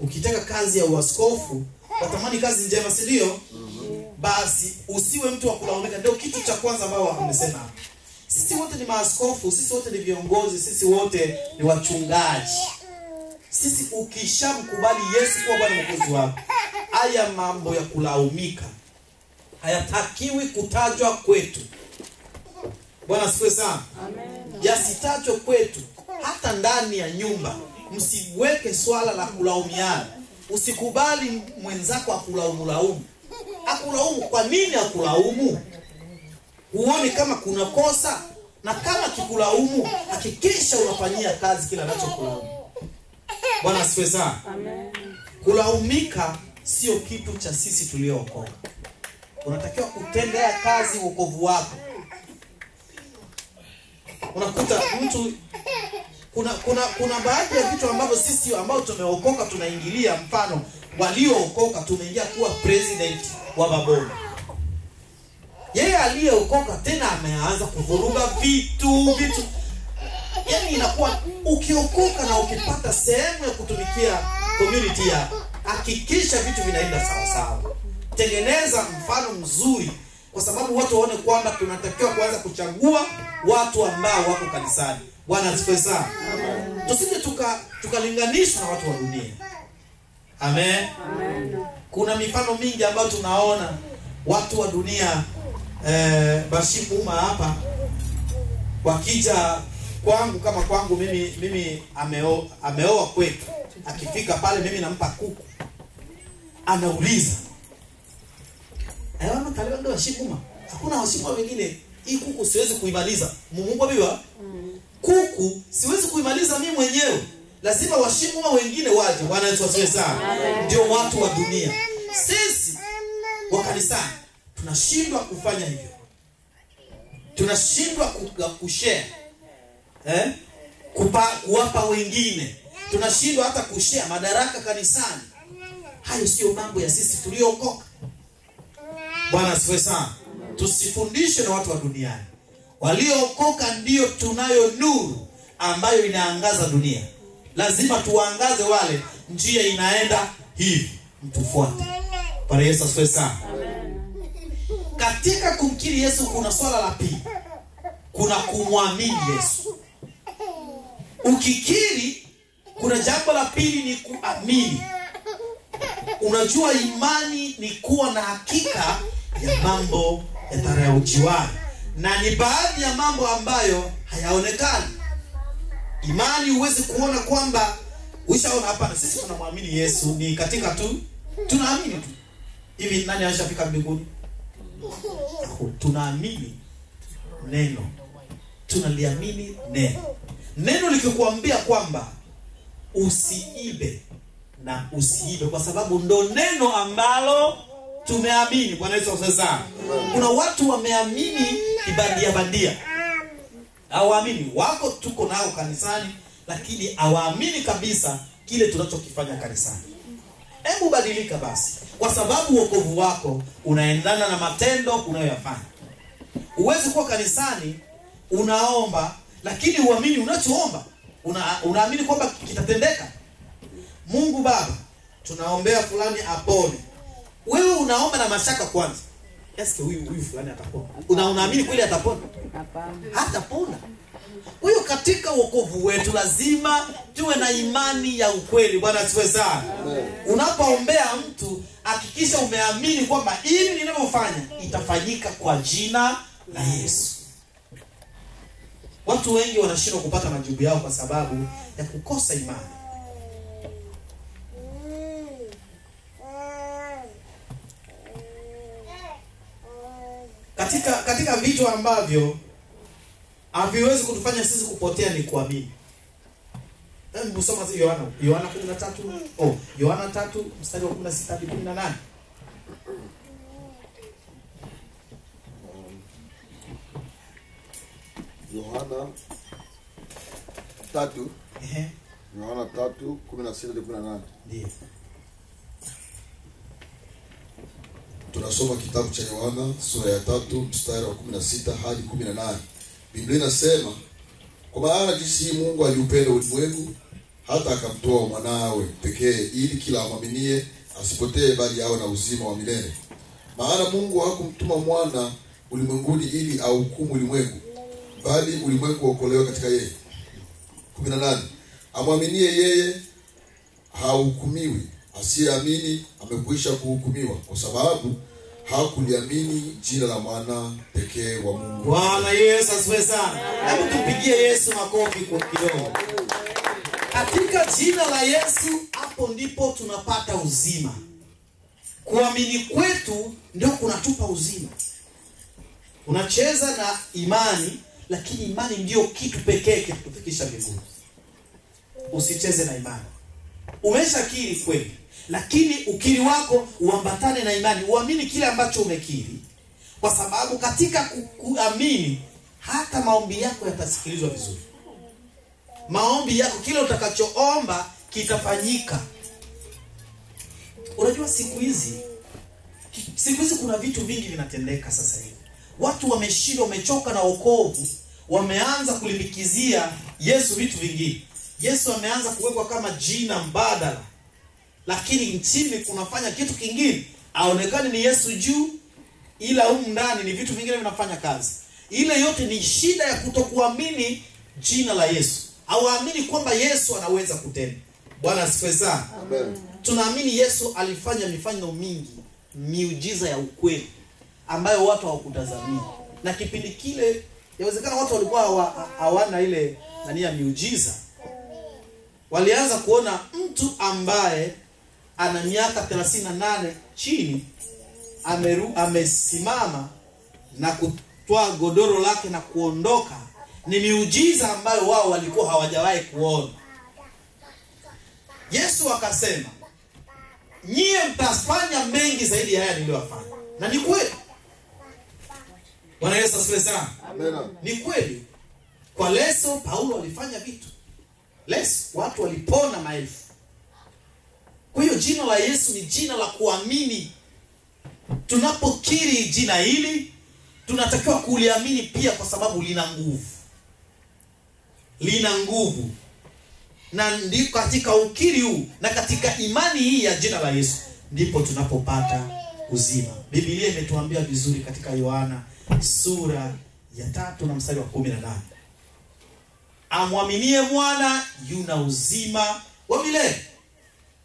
ukitaka kazi ya uaskofu, watamani kazi njema, si ndio? Basi usiwe mtu wa kulaumika. Ndio kitu cha kwanza ambao wamesema hapa. Sisi wote ni maaskofu, sisi wote ni viongozi, sisi wote ni wachungaji. Sisi ukishamkubali Yesu kuwa Bwana Mwokozi wako, haya mambo ya kulaumika hayatakiwi kutajwa kwetu. Bwana asifiwe sana. Amen. Yasitajwe kwetu. Hata ndani ya nyumba msiweke swala la kulaumiana. Usikubali mwenzako akulaumu. Akulaumu kwa nini akulaumu? Uone kama kuna kosa, na kama kikulaumu hakikisha unafanyia kazi kila anachokulaumu. Bwana asifiwe sana. Amen. Kulaumika sio kitu cha sisi tuliookoka. Unatakiwa kutendea kazi wokovu wako. Unakuta mtu kuna baadhi ya vitu ambavyo sisi ambao tumeokoka tunaingilia. Mfano, waliookoka tumeingia kuwa president wa Baboni. Yeye aliyeokoka tena ameanza kuvuruga vitu. Yaani inakuwa ukiokoka na ukipata sehemu ya kutumikia community yako, hakikisha vitu vinaenda sawa sawa. Tengeneza mfano mzuri, kwa sababu watu waone kwamba tunatakiwa kuanza kuchagua watu ambao wako kanisani. Bwana asifiwe sana. Tusije tukalinganishwa na watu wa dunia. Amen. Amen. Kuna mifano mingi ambayo tunaona watu wa dunia Bashimuma hapa wakija kwangu, kama kwangu mimi ameoa kwetu, akifika pale mimi nampa kuku, anauliza ewa mtalewa ndo Bashimuma, hakuna Bashimuma wengine, hii kuku siwezi kuimaliza. Mungu biwa kuku siwezi kuimaliza mimi mwenyewe, lazima Bashimuma wengine waje. Bwana Yesu asifiwe sana. Ndio watu wa dunia. Sisi wa kanisani tunashindwa kufanya hivyo. Tunashindwa kushare, kuwapa wengine. Tunashindwa hata kushare madaraka kanisani. Hayo sio mambo ya sisi tuliookoka. Bwana asifiwe sana. Tusifundishe na watu wa duniani. Waliookoka ndio tunayo nuru ambayo inaangaza dunia. Lazima tuangaze wale, njia inaenda hivi, mtufuate. Bwana Yesu asifiwe sana. Katika kumkiri Yesu kuna swala la pili. Kuna kumwamini Yesu. Ukikiri, kuna jambo la pili ni kuamini. Unajua imani ni kuwa na hakika ya mambo yatarayojiwa, na ni baadhi ya mambo ambayo hayaonekani. Imani huwezi kuona kwamba ushaona hapa sisi tunamwamini Yesu, ni katika tu tunaamini tu. Hivi nani anashafika mbinguni? Tunaamini neno. Tunaliamini neno. Neno likikwambia kwamba usiibe, na usiibe kwa sababu ndo neno ambalo tumeamini. Bwana Yesu asifiwe sana. Kuna watu wameamini bandia. Hawaamini. Wako tuko nao kanisani, lakini hawaamini kabisa kile tunachokifanya kanisani. Hebu badilika basi, kwa sababu wokovu wako unaendana na matendo unayoyafanya. Huwezi kuwa kanisani unaomba lakini uamini unachoomba. Unaamini kwamba kitatendeka. Mungu Baba, tunaombea fulani apone. Wewe unaomba na mashaka kwanza. Eske huyu fulani atapona? Unaamini kweli atapona? Hapana. Hatapona. Kwa hiyo katika wokovu wetu lazima tuwe na imani ya ukweli. Bwana asifiwe sana. Unapoombea mtu hakikisha umeamini kwamba hivi ninavyofanya itafanyika kwa jina la Yesu. Watu wengi wanashindwa kupata majibu yao kwa sababu ya kukosa imani. Katika vitu ambavyo haviwezi kutufanya sisi kupotea ni kuamini. Hebu soma Yohana 13. Yohana 3 mstari wa 16 hadi 18. Yohana 3. Yohana 3:16 hadi 18. Ndiyo. Tunasoma kitabu cha Yohana sura ya 3 mstari wa 16 hadi 18. Biblia inasema, kwa maana jinsi Mungu aliupenda ulimwengu hata akamtoa mwanawe pekee ili kila amwaminie asipotee bali awe na uzima wa milele. Maana Mungu hakumtuma mwana ulimwenguni ili auhukumu ulimwengu, bali ulimwengu uokolewe katika yeye. 18. Amwaminie yeye hahukumiwi, asiyeamini amekwisha kuhukumiwa kwa sababu hakuliamini jina la mwana pekee wa Mungu. Bwana Yesu asifiwe sana. Hebu tupigie Yesu makofi kwa kidogo. Katika jina la Yesu hapo ndipo tunapata uzima. Kuamini kwetu ndio kunatupa uzima. Unacheza na imani, lakini imani ndio kitu pekee kitufikisha mbinguni. Usicheze na imani. Umeshakiri kweli, lakini ukiri wako uambatane na imani. Uamini kile ambacho umekiri, kwa sababu katika kuamini hata maombi yako yatasikilizwa vizuri. Maombi yako, kile utakachoomba kitafanyika. Unajua siku hizi kuna vitu vingi vinatendeka sasa hivi. Watu wameshindwa, wamechoka na wokovu, wameanza kulimbikizia Yesu vitu vingine. Yesu ameanza kuwekwa kama jina mbadala, lakini nchini kunafanya kitu kingine. Aonekane ni Yesu juu, ila humu ndani ni vitu vingine vinafanya kazi. Ile yote ni shida ya kutokuamini jina la Yesu. Hauamini kwamba Yesu anaweza kutenda. Bwana asifiwe sana. Amen. Tunaamini Yesu alifanya mifano mingi, miujiza ya ukweli ambayo watu hawakutazamia. Na kipindi kile yawezekana watu walikuwa hawana ile nani ya miujiza. Walianza kuona mtu ambaye ana miaka 38 chini amesimama na kutoa godoro lake na kuondoka. Ni miujiza ambayo wao walikuwa hawajawahi kuona. Yesu akasema, nyie mtafanya mengi zaidi ya haya niliyofanya. Na ni kweli. Bwana Yesu asifiwe sana. Amen. Ni kweli. Kwa leso Paulo alifanya vitu. Leso watu walipona maelfu. Kwa hiyo jina la Yesu ni jina la kuamini. Tunapokiri jina hili, tunatakiwa kuliamini pia kwa sababu lina nguvu. Lina nguvu. Na ndipo katika ukiri huu na katika imani hii ya jina la Yesu ndipo tunapopata uzima. Biblia imetuambia vizuri katika Yohana sura ya 3 na mstari wa 18. Amwaminie mwana yuna uzima wa milele,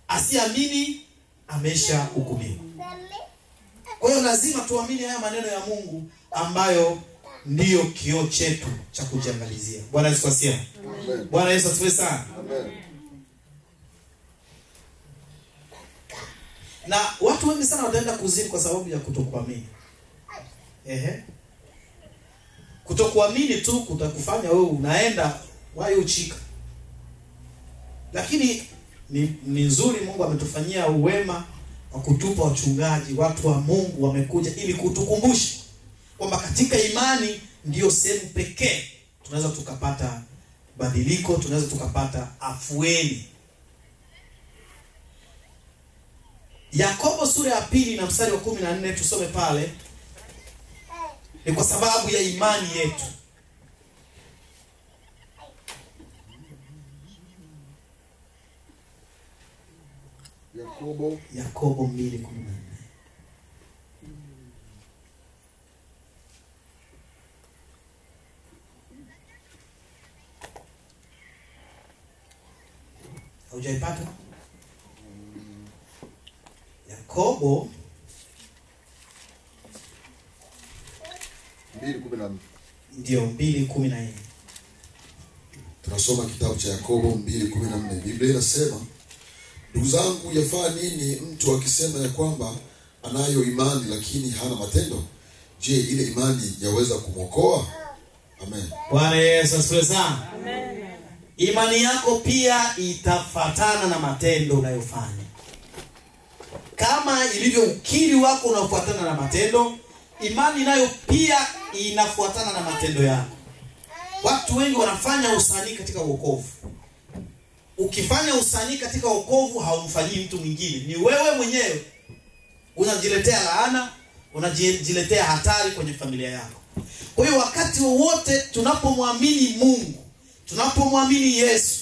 asiamini amesha hukumiwa. Kwa hiyo lazima tuamini haya maneno ya Mungu ambayo ndiyo kioo chetu cha kujiangalizia. Bwana Yesu asifiwe. Bwana Yesu asifiwe sana. Amen. Na watu wengi sana wataenda kuzimu kwa sababu ya kutokuamini. Kutokuamini tu kutakufanya wewe unaenda wapi uchika. Lakini ni nzuri Mungu ametufanyia uwema wa kutupa wachungaji, watu wa Mungu wamekuja ili kutukumbusha kwamba katika imani ndiyo sehemu pekee tunaweza tukapata badiliko, tunaweza tukapata afueni. Yakobo sura ya 2 na mstari wa 14 tusome pale. Ni kwa sababu ya imani yetu. Yakobo 2:14. Haujaipata? Yakobo 2:14. ndio 2:14. Tunasoma kitabu cha Yakobo 2:14. Biblia inasema, ndugu zangu, yafaa nini mtu akisema ya kwamba anayo imani lakini hana matendo? Je, ile imani yaweza kumwokoa? Amen. Bwana Yesu asifiwe sana. Amen. Imani yako pia itafatana na matendo unayofanya. Kama ilivyo ukiri wako unafuatana na matendo, imani nayo pia inafuatana na matendo yako. Watu wengi wanafanya usanii katika wokovu. Ukifanya usanii katika wokovu haumfanyii mtu mwingine, ni wewe mwenyewe. Unajiletea laana, unajiletea hatari kwenye familia yako. Kwa hiyo wakati wowote tunapomwamini Mungu, tunapomwamini Yesu,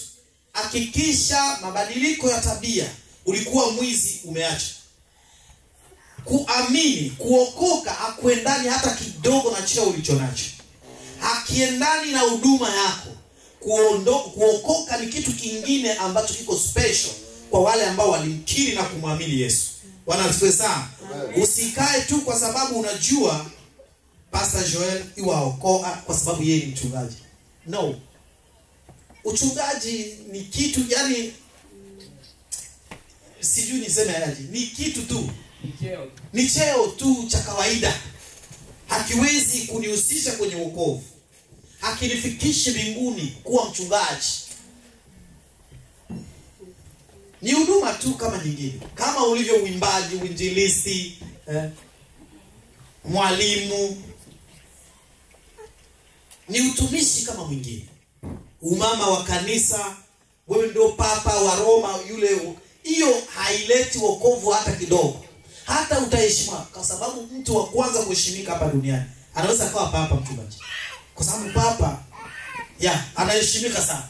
hakikisha mabadiliko ya tabia. Ulikuwa mwizi, umeacha. Kuamini, kuokoka hakuendani hata kidogo na cheo ulichonacho. Hakiendani na huduma yako. Kuokoka ni kitu kingine ambacho kiko special kwa wale ambao walimkiri na kumwamini Yesu. Bwana asifiwe sana. Usikae tu kwa sababu unajua Pastor Joel iwaokoa kwa sababu yeye ni mchungaji. No. Uchungaji ni kitu, yani sijui niseme aje, ni kitu tu. Ni cheo tu cha kawaida. Hakiwezi kunihusisha kwenye wokovu. Hakinifikishi mbinguni kuwa mchungaji. Ni huduma tu kama nyingine. Kama ulivyo uimbaji, uinjilisti, mwalimu. Ni utumishi kama mwingine. Umama wa kanisa, wewe ndio papa wa Roma yule, hiyo haileti wokovu hata kidogo. Hata utaheshimiwa, kwa sababu mtu wa kwanza kuheshimika hapa duniani anaweza kuwa papa mchungaji. Kwa sababu papa anaheshimika sana.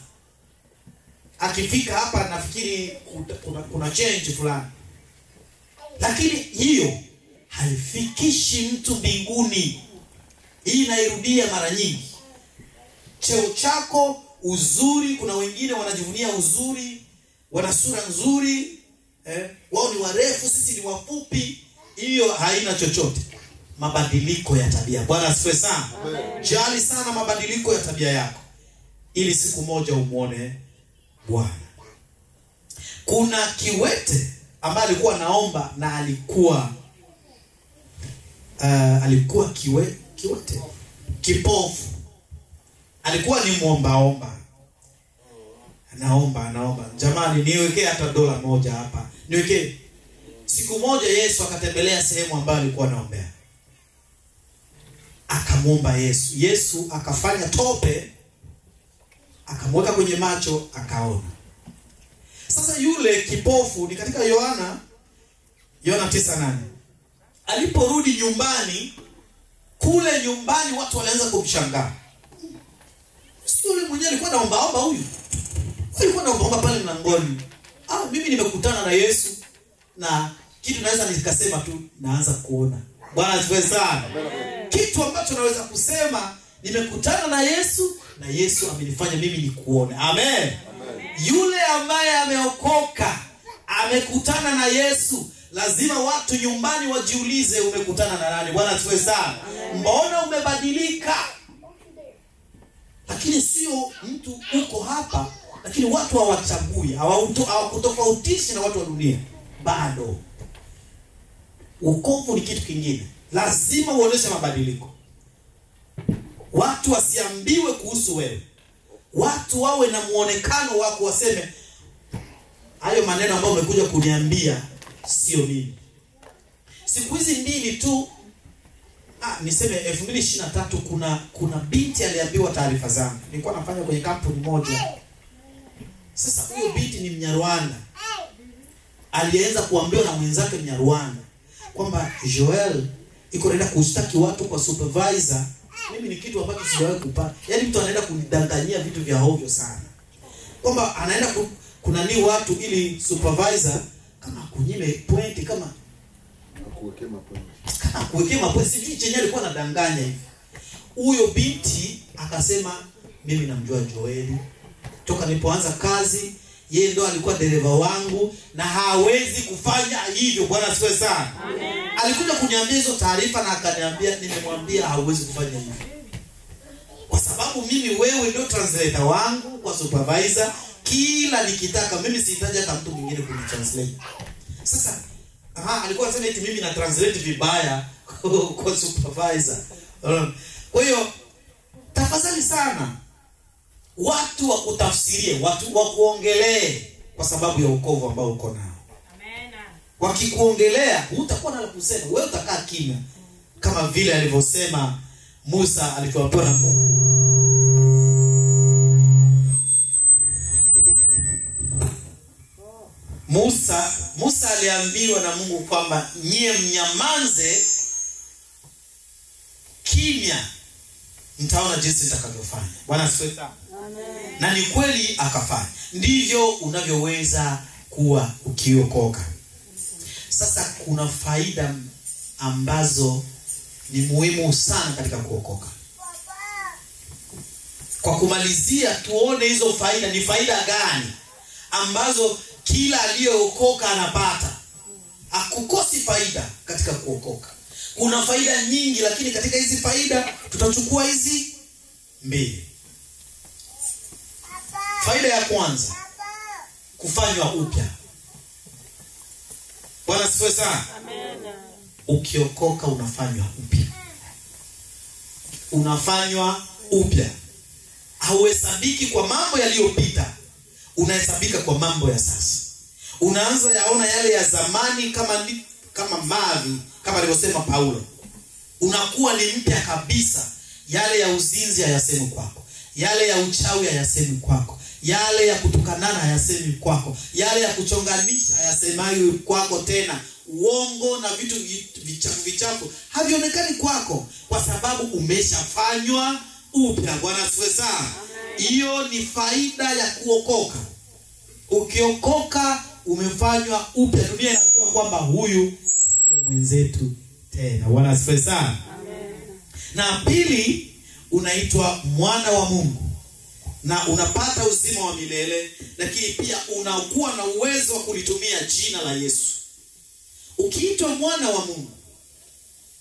Akifika hapa nafikiri kuna change fulani. Lakini hiyo haifikishi mtu mbinguni. Hii nairudia mara nyingi. Cheo chako, uzuri, kuna wengine wanajivunia uzuri, wana sura nzuri, wao ni warefu, sisi ni wafupi. Hiyo haina chochote. Mabadiliko ya tabia. Bwana asifiwe sana. Jali sana mabadiliko ya tabia yako, ili siku moja umuone Bwana. Kuna kiwete ambaye alikuwa naomba na alikuwa kiwete, kipofu. Alikuwa ni muombaomba. Anaomba. Jamani, niwekee hata $1 hapa. Niwekee. Siku moja Yesu akatembelea sehemu ambayo alikuwa anaombea. Akamuomba Yesu. Yesu akafanya tope, akamweka kwenye macho, akaona. Sasa yule kipofu, ni katika Yohana 9:8. Aliporudi nyumbani, kule nyumbani watu walianza kumshangaa. Sio yule mwenyewe alikuwa anaomba huyu. Alikuwa anaomba pale mlangoni. Mimi nimekutana na Yesu na kitu naweza nikasema tu naanza kuona. Bwana asifiwe sana. Kitu ambacho naweza kusema, nimekutana na Yesu na Yesu amenifanya mimi nikuone. Amen. Yule ambaye ameokoka, amekutana na Yesu, lazima watu nyumbani wajiulize, umekutana na nani? Bwana asifiwe sana. Mbona umebadilika? Lakini sio mtu uko hapa, lakini watu hawachagui, hawakutofautishi na watu wa dunia. Bado wokovu ni kitu kingine. Lazima uoneshe mabadiliko. Watu wasiambiwe kuhusu wewe. Watu wawe na muonekano wako, waseme hayo maneno ambayo umekuja kuniambia sio mimi. Siku hizi mbili tu, niseme 2023, kuna binti aliambiwa taarifa zangu. Nilikuwa nafanya kwenye kampuni moja. Sasa huyo binti ni Mnyarwanda. Alianza kuambiwa na mwenzake Mnyarwanda kwamba Joel iko naenda kushtaki watu kwa supervisor. Mimi ni kitu ambacho sijawahi kupata. Yaani mtu anaenda kunidanganyia vitu vya hovyo sana. Kwamba anaenda kunani watu ili supervisor kama kunyime point, kama Akuwekea mapoint. kama kuwekea mapoint, sijui chenye alikuwa anadanganya hivi. Huyo binti akasema mimi namjua Joeli. Toka nilipoanza kazi yeye ndo alikuwa dereva wangu na hawezi kufanya hivyo. Bwana asifiwe sana. Amen. Alikuja kuniambia hizo taarifa na akaniambia, nimemwambia hauwezi kufanya hivyo. Kwa sababu mimi wewe ndio translator wangu kwa supervisor, kila nikitaka mimi sihitaji hata mtu mwingine kunitranslate. Sasa alikuwa anasema eti mimi na translate vibaya kwa supervisor. Kwa hiyo tafadhali sana watu wa kutafsirie, watu wa kuongelee kwa sababu ya wokovu ambao uko nao. Amen. Wakikuongelea hutakuwa na la kusema, wewe utakaa kimya kama vile alivyosema Musa alipoambiwa na Mungu. Musa aliambiwa na Mungu kwamba nyie mnyamanze kimya, mtaona jinsi nitakavyofanya. Bwana asifiwe sana. Amen. Na ni kweli akafanya. Ndivyo unavyoweza kuwa ukiokoka. Sasa kuna faida ambazo ni muhimu sana katika kuokoka. Kwa kumalizia, tuone hizo faida ni faida gani ambazo kila aliyeokoka anapata. Hakukosi faida katika kuokoka. Kuna faida nyingi, lakini katika hizi faida tutachukua hizi mbili. Faida ya kwanza, kufanywa upya. Bwana asifiwe sana. Amen. Ukiokoka unafanywa upya. Unafanywa upya. Hauhesabiki kwa mambo yaliyopita, unahesabika kwa mambo ya sasa. Unaanza yaona yale ya zamani kama mavi, kama alivyosema Paulo. Unakuwa ni mpya kabisa. Yale ya uzinzi hayasemi kwako, yale ya uchawi hayasemi kwako, yale ya kutukanana hayasemi kwako, yale ya kuchonganisha hayasemai kwako tena. Uongo na vitu vichafu havionekani kwako, kwa sababu umeshafanywa upya. Bwana asifiwe sana. Hiyo ni faida ya kuokoka. Ukiokoka umefanywa upya. Dunia inajua kwamba huyu sio mwenzetu tena. Bwana asifiwe sana. Amen. Na pili, unaitwa mwana wa Mungu na unapata uzima wa milele, lakini pia unakuwa na uwezo wa kulitumia jina la Yesu. Ukiitwa mwana wa Mungu,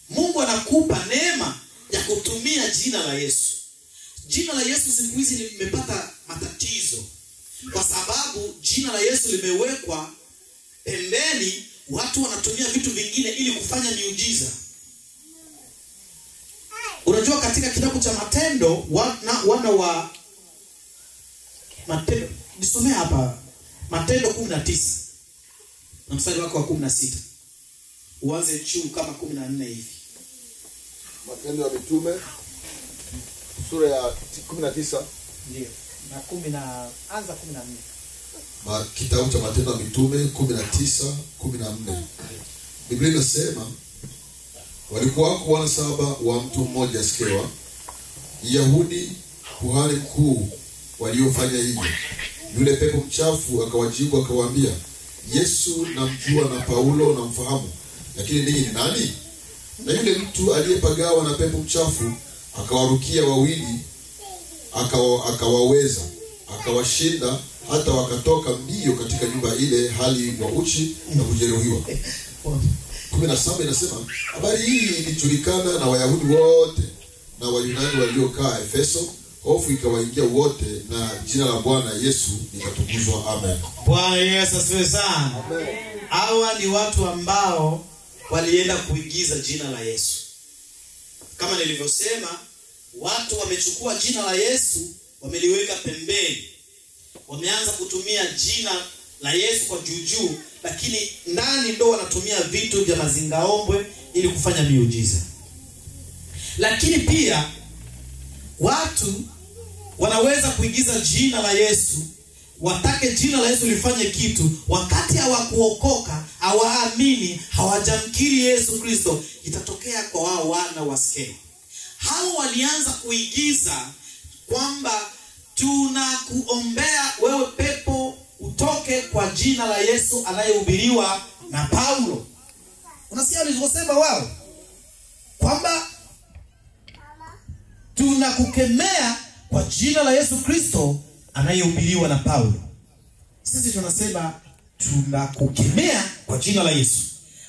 Mungu anakupa neema ya kutumia jina la Yesu. Jina la Yesu siku hizi limepata matatizo, kwa sababu jina la Yesu limewekwa pembeni. Watu wanatumia vitu vingine ili kufanya miujiza. Unajua katika kitabu cha Matendo, wana wa Matendo, nisomea hapa Matendo 19 na mstari wake wa 16. Uanze juu kama 14 hivi. Matendo ya Mitume sura ya 19 ndio na 10 na anza 14. Kitabu cha Matendo ya Mitume 19:14. Biblia inasema walikuwa wana 7 wa mtu mmoja Skewa, Yahudi kuhani mkuu, waliofanya hivyo. Yule pepo mchafu akawajibu akawaambia, Yesu namjua na Paulo namfahamu, lakini ninyi ni nani? Na yule mtu aliyepagawa na pepo mchafu akawarukia wawili, akawaweza, akawashinda, hata wakatoka mbio katika nyumba ile hali wa uchi na kujeruhiwa. 17 inasema habari hii ilijulikana na Wayahudi wote na Wayunani waliokaa Efeso. Hofu ikawaingia wote na jina la Bwana Yesu likatukuzwa. Amen. Bwana Yesu asifiwe sana. Amen. Hawa ni watu ambao walienda kuigiza jina la Yesu. Kama nilivyosema, watu wamechukua jina la Yesu, wameliweka pembeni. Wameanza kutumia jina la Yesu kwa juujuu, lakini ndani ndo wanatumia vitu vya mazingaombwe ili kufanya miujiza. Lakini pia watu wanaweza kuigiza jina la Yesu, watake jina la Yesu lifanye kitu, wakati hawakuokoka, hawaamini, hawajamkiri Yesu Kristo. Itatokea kwa wao wana wa Skewa. Hao walianza kuigiza kwamba tunakuombea wewe pepo utoke kwa kwa jina la Yesu anayehubiriwa na Paulo. Unasikia walivyosema wao kwamba tunakukemea kwa jina la Yesu Kristo anayehubiriwa na Paulo. Sisi tunasema tunakukemea kwa jina la Yesu.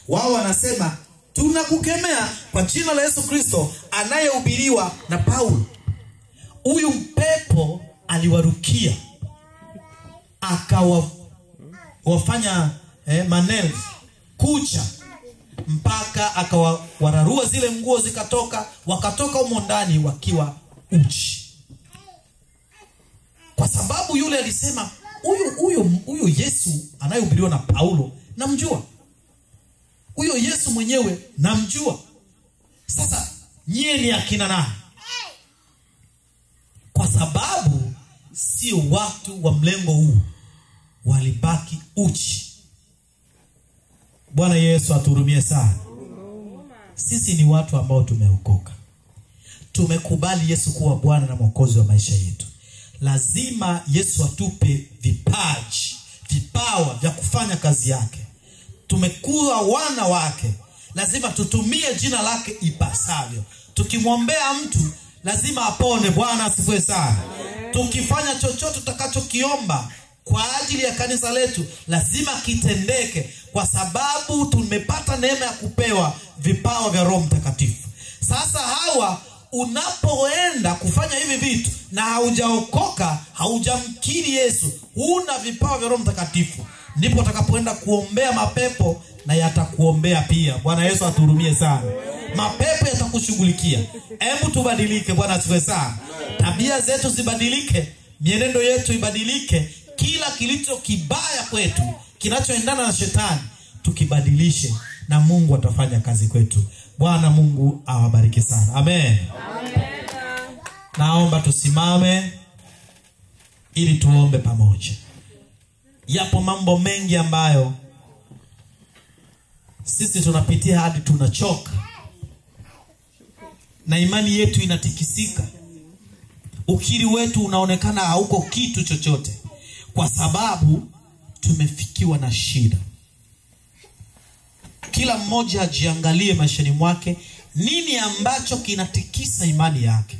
Wao wanasema tunakukemea kwa jina la Yesu Kristo anayehubiriwa na Paulo. Huyu pepo aliwarukia akawafanya maneno kucha mpaka akawararua zile nguo wakatoka humo ndani wakiwa uchi. Kwa sababu yule alisema huyo Yesu anayehubiriwa na Paulo namjua. Huyo Yesu mwenyewe namjua. Sasa nyie ni akina nani? Kwa sababu sio watu wa mlengo huu walibaki uchi. Bwana Yesu aturumie sana. Sisi ni watu ambao tumeokoka. Tumekubali Yesu kuwa Bwana na Mwokozi wa maisha yetu. Lazima Yesu atupe vipawa vya kufanya kazi yake. Tumekuwa wana wake. Lazima tutumie jina lake ipasavyo. Tukimwombea mtu lazima apone. Bwana asifiwe sana. Tukifanya chochote tutakachokiomba kwa ajili ya kanisa letu lazima kitendeke, kwa sababu tumepata neema ya kupewa vipawa vya Roho Mtakatifu. Sasa hawa, unapoenda kufanya hivi vitu na haujaokoka, haujamkiri Yesu, huna vipawa vya Roho Mtakatifu, ndipo utakapoenda kuombea mapepo na yatakuombea pia. Bwana Yesu atuhurumie sana. Mapepo yatakushughulikia. Hebu tubadilike. Bwana asifiwe sana. Tabia zetu zibadilike, mienendo yetu ibadilike. Kila kilicho kibaya kwetu, kinachoendana na shetani, tukibadilishe na Mungu atafanya kazi kwetu. Bwana Mungu awabariki sana. Amen. Amen. Naomba tusimame ili tuombe pamoja. Yapo mambo mengi ambayo sisi tunapitia hadi tunachoka na imani yetu inatikisika. Ukiri wetu unaonekana hauko kitu chochote, kwa sababu tumefikiwa na shida. Kila mmoja ajiangalie maishani mwake, nini ambacho kinatikisa imani yake.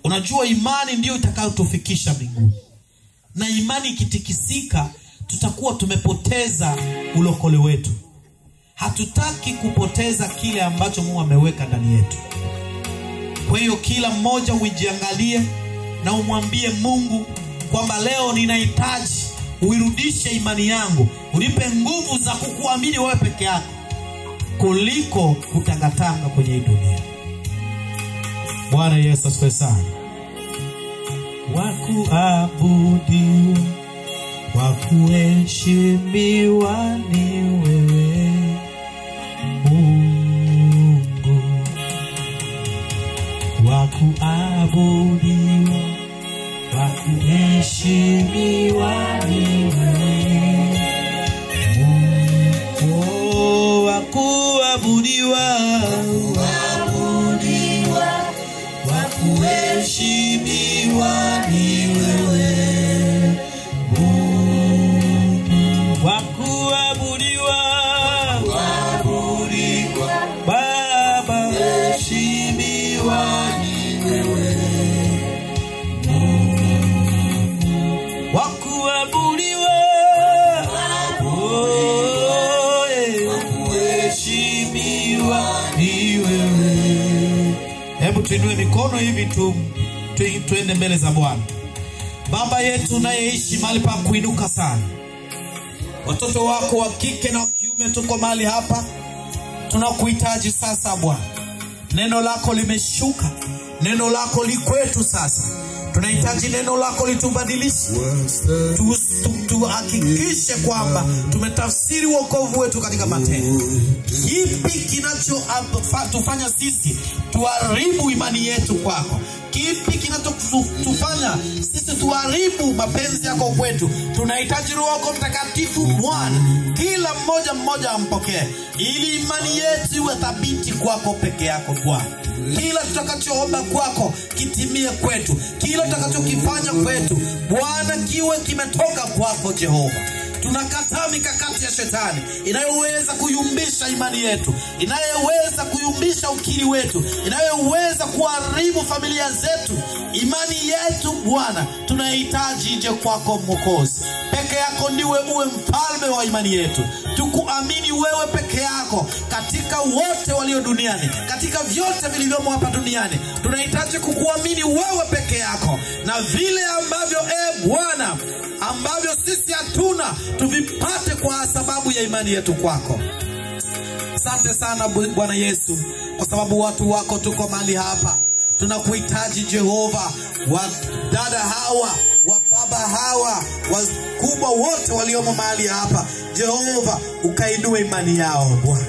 Unajua imani ndio itakayotufikisha mbinguni. Na imani ikitikisika, tutakuwa tumepoteza ulokole wetu. Hatutaki kupoteza kile ambacho Mungu ameweka ndani yetu. Kwa hiyo kila mmoja ujiangalie na umwambie Mungu kwamba leo ninahitaji uirudishe imani yangu, unipe nguvu za kukuamini wewe peke yako kuliko kutangatanga kwenye hii dunia. Bwana Yesu asifiwe sana. Wakuabudiwa, wakuheshimiwa ni wewe Mungu. Wakuabudiwa, wakuheshimiwa ni wewe Mungu. Wakuabudiwa, wakuheshimiwa ni wewe Mungu. Wakuabudiwa, Baba, heshimiwa ni wewe Mungu. Wakuabudiwa, wakuheshimiwa ni wewe. Hebu tuinue mikono hivi tuende mbele za Bwana. Baba yetu unayeishi mahali pa kuinuka sana, watoto wako wa kike na wa kiume tuko mahali hapa, tunakuhitaji sasa Bwana. Neno lako limeshuka, neno lako likwetu sasa. Tunahitaji neno lako litubadilishe. Tuhakikishe kwamba tumetafsiri wokovu wetu katika matendo. Kipi kinachotufanya sisi tuharibu imani yetu kwako? Kipi kinachotufanya sisi tuharibu mapenzi yako kwetu? Tunahitaji Roho yako Mtakatifu Bwana. Kila mmoja ampokee, ili imani yetu iwe thabiti kwako peke yako Bwana. Kila tutakachoomba kwako kitimie kwetu. Kila tutakachokifanya kwetu Bwana kiwe kimetoka kwako Jehova. Tunakataa mikakati ya shetani inayoweza kuyumbisha imani yetu, inayoweza kuyumbisha ukiri wetu, inayoweza kuharibu familia zetu. Imani yetu Bwana tunahitaji ije kwako Mwokozi. Peke yako ndiwe uwe mfalme wa imani yetu. Tukuamini wewe peke yako katika wote walio duniani, katika vyote vilivyomo hapa duniani. Tunahitaji kukuamini wewe peke yako, na vile ambavyo Bwana ambavyo sisi hatuna tuvipate kwa sababu ya imani yetu kwako. Asante sana Bwana Yesu, kwa sababu watu wako tuko mahali hapa. Tunakuhitaji Jehova, wa dada hawa, wa baba hawa, wakubwa wote waliomo mahali hapa. Jehova, ukainue imani yao Bwana,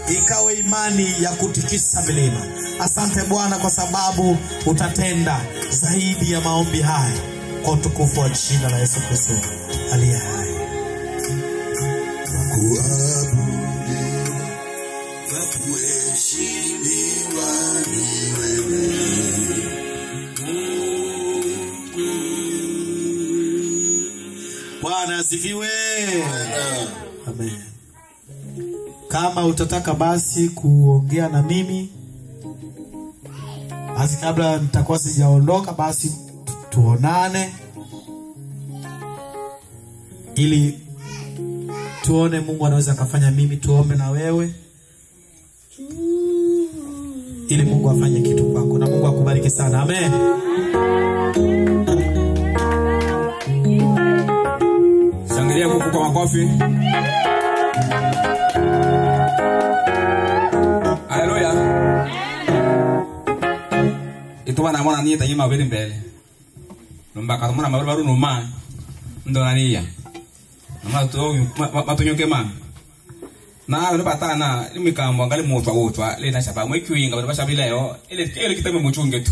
ikawe imani ya kutikisa milima. Asante Bwana kwa sababu utatenda zaidi ya maombi haya, kwa utukufu wa jina la Yesu Kristo aliye hai. Bwana asifiwe. Amen. Kama utataka basi kuongea na mimi, basi kabla nitakuwa sijaondoka, basi tuonane ili tuone Mungu anaweza kufanya. Mimi tuombe na wewe ili Mungu afanye kitu kwako, na Mungu akubariki sana. Amen. Shangilia kuku kwa makofi. Haleluya. Itu wana mwana ni tanyima wili mbele. Numbaka mwana mabaru numa. Ndo nania. Nama tu matunyoke ma. Na ndo patana imikambo ngali motwa le na shaba mwe kwinga bado bashabile yo ile kitame muchunge tu.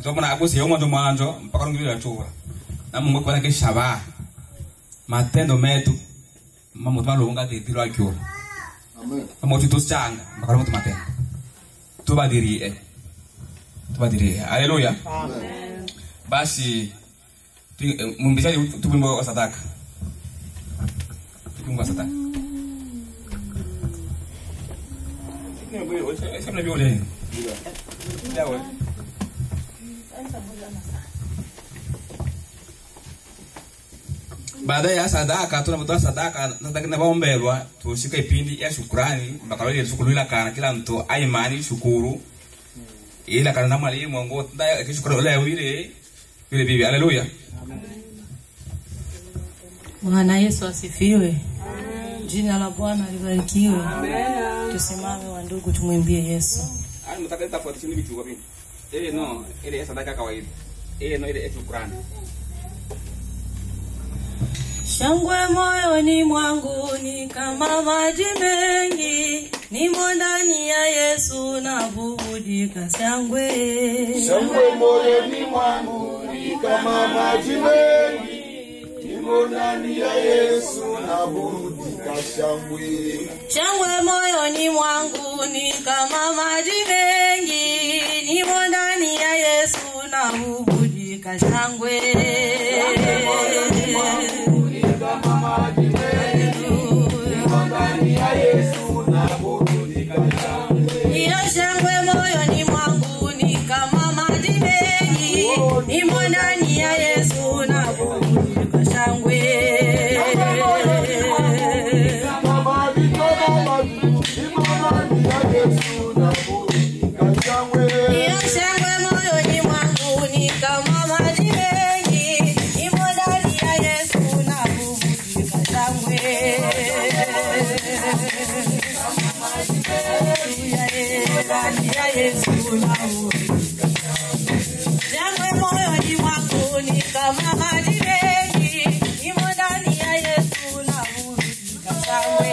Ndo mwana akosi yo mwanzo mwanzo mpaka ngibira chura. Na Mungu kwa ke shaba. Matendo metu mamu twalonga tetiro akyo. Amen. Mamu tutochanga makara mutu matendo. Tubadirie. Haleluya. Amen. Basi mumbishaji tupimbo wa sadaka. Tupimbo wa sadaka. Sema vile. Dawa. Baada ya sadaka tunatoa sadaka, nataka naombeelwa tushike ipindi ya shukrani bakawele shukurula kana kila mtu aimani shukuru ila kana namali Mungu ndaya kishukuru leo ile bibi. Haleluya. Bwana Yesu asifiwe. Jina la Bwana libarikiwe. Tusimame wa ndugu tumwimbie Yesu. Ani mtaka tofauti chini bichu wapi? No, ile sadaka kawaida. No, ile shukrani. Shangwe moyoni mwangu ni kama maji mengi, nimo ndani ya Yesu na bubujika shangwe. Shangwe moyoni mwangu ni kama maji mengi, nimo ndani ya Yesu na bubujika shangwe. Shangwe moyoni mwangu ni kama maji mengi, nimo ndani ya Yesu na bubujika shangwe. Shangwe moyoni mwangu ni kama maji mengi, nimo ndani ya Yesu na bubujika shangwe. Shangwe moyoni mwangu ni kama maji mengi, nimo ndani ya Yesu na bubujika shangwe. Shangwe moyoni mwangu ni kama maji mengi, nimo ndani ya Yesu na bubujika shangwe.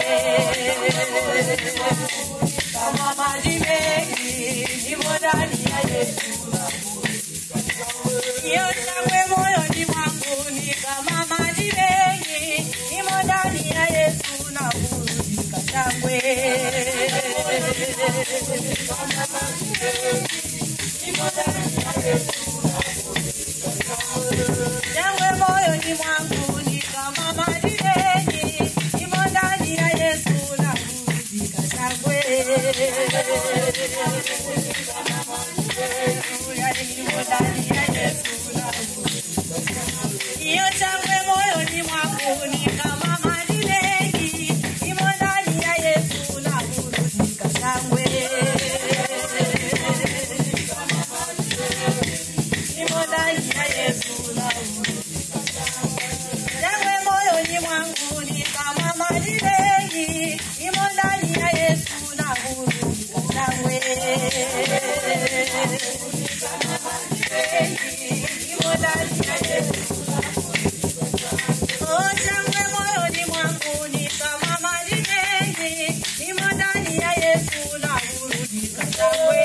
Kama maji mengi, nimo ndani ya Yesu na bubujika shangwe. Shangwe moyoni mwangu ni kama maji mengi, nimo ndani ya Yesu na bubujika shangwe. Shangwe moyoni mwangu ni kama maji mengi, changwe. Nimo ndani ya Yesu na iyo changwe moyoni mwangu ni kama maji mengi. Nimo ndani ya Yesu na burudika changwe. Nimo ndani ya Yesu na burudika changwe moyoni mwangu ni kama maji mengi. Nimo ndani ya Yesu na burudika changwe. Nimo ndani ya Yesu. Oh, changwe moyoni mwangu ni kama maji mengi. Nimo ndani ya Yesu na burudika changwe.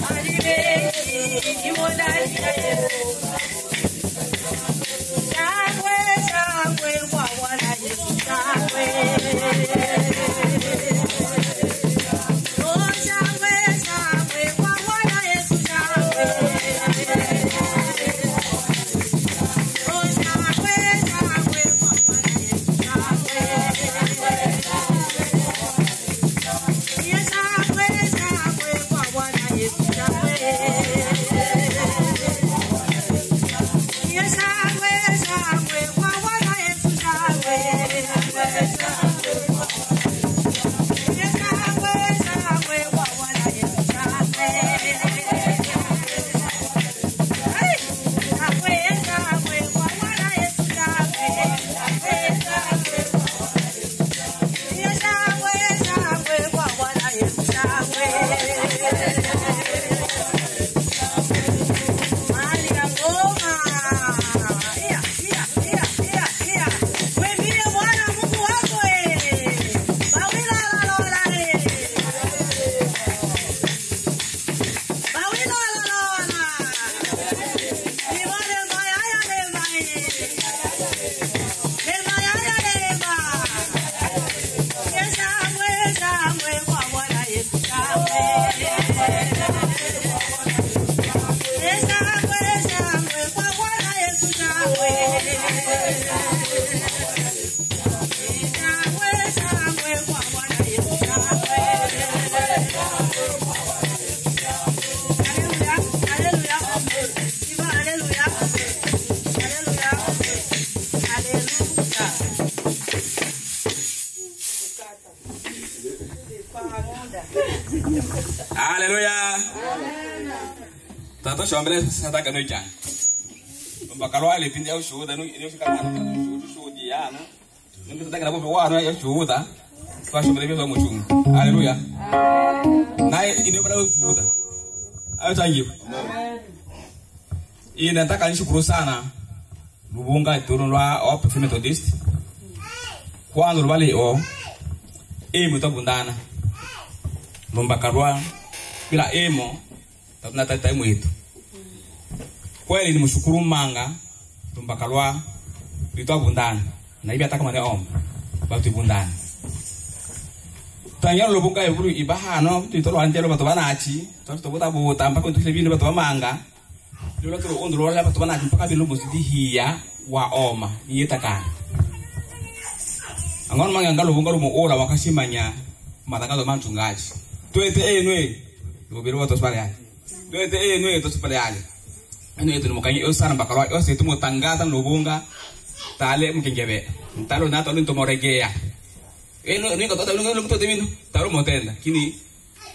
Maji mengi, nimo ndani ya Yesu. Changwe, changwe kwa Bwana Yesu changwe. Oh, changwe, changwe kwa Bwana Yesu changwe. Oh, changwe, changwe kwa Bwana Yesu changwe. Yes, changwe, changwe kwa Bwana Yesu changwe. Yes, changwe, changwe kwa Bwana Yesu changwe. Yes, changwe, changwe kwa Bwana Yesu changwe. Hey, changwe, changwe kwa Bwana Yesu changwe. Yes, changwe, changwe kwa Bwana Yesu changwe. Mali ya ngoma. Iya, iya, iya, iya, iya. Mwambie Bwana Mungu wako Bawila la lola Bawila la lola. Ni wale mbaya ya lema Lema ya lema. Yes, changwe, changwe kwa Bwana Yesu changwe. Yes, changwe, changwe kwa Bwana Yesu changwe. Changwe, changwe kwa Bwana Yesu changwe. Haleluya, haleluya. Sifa haleluya. Haleluya. Haleluya. Haleluya. Tato shombele sata kanu cha. Mbakalo ale pindi au shuhuda no ile shika kana shuhudi yana. Ndio tataka na bobe wana ya shuhuda. Kwa shombele bia mu chungu. Haleluya. Naye ine bado shuhuda. Ayo tangi. Ine nataka nishukuru sana Lubunga Turunwa of Methodist. Kwando wale mutabundana. Mbakarwa bila na tata mwetu. Kweli ni mshukuru manga tumbakalwa bitwabundana na ibi ataka mane batubundana. Tanya Lubunga eburu ibahano tutolo anjelo batobana achi to buta buta mpaka ntukile bino batobamanga. Lolo to ondro la batobana achi mpaka bilu musidi hiya wa oma yetaka. Angon manga ngalo Lubunga lumo ora wakashimanya matangazo manchungaji. Tuete enwe ngobero watu spale yale. Tuete enwe to spale yale. Eno yetu mukanyi osana bakalwa ose tumo tangata Lubunga tale mkengebe. Ntalo nato linto moregea. Eno ningo tota lingo to temino talo motenda kini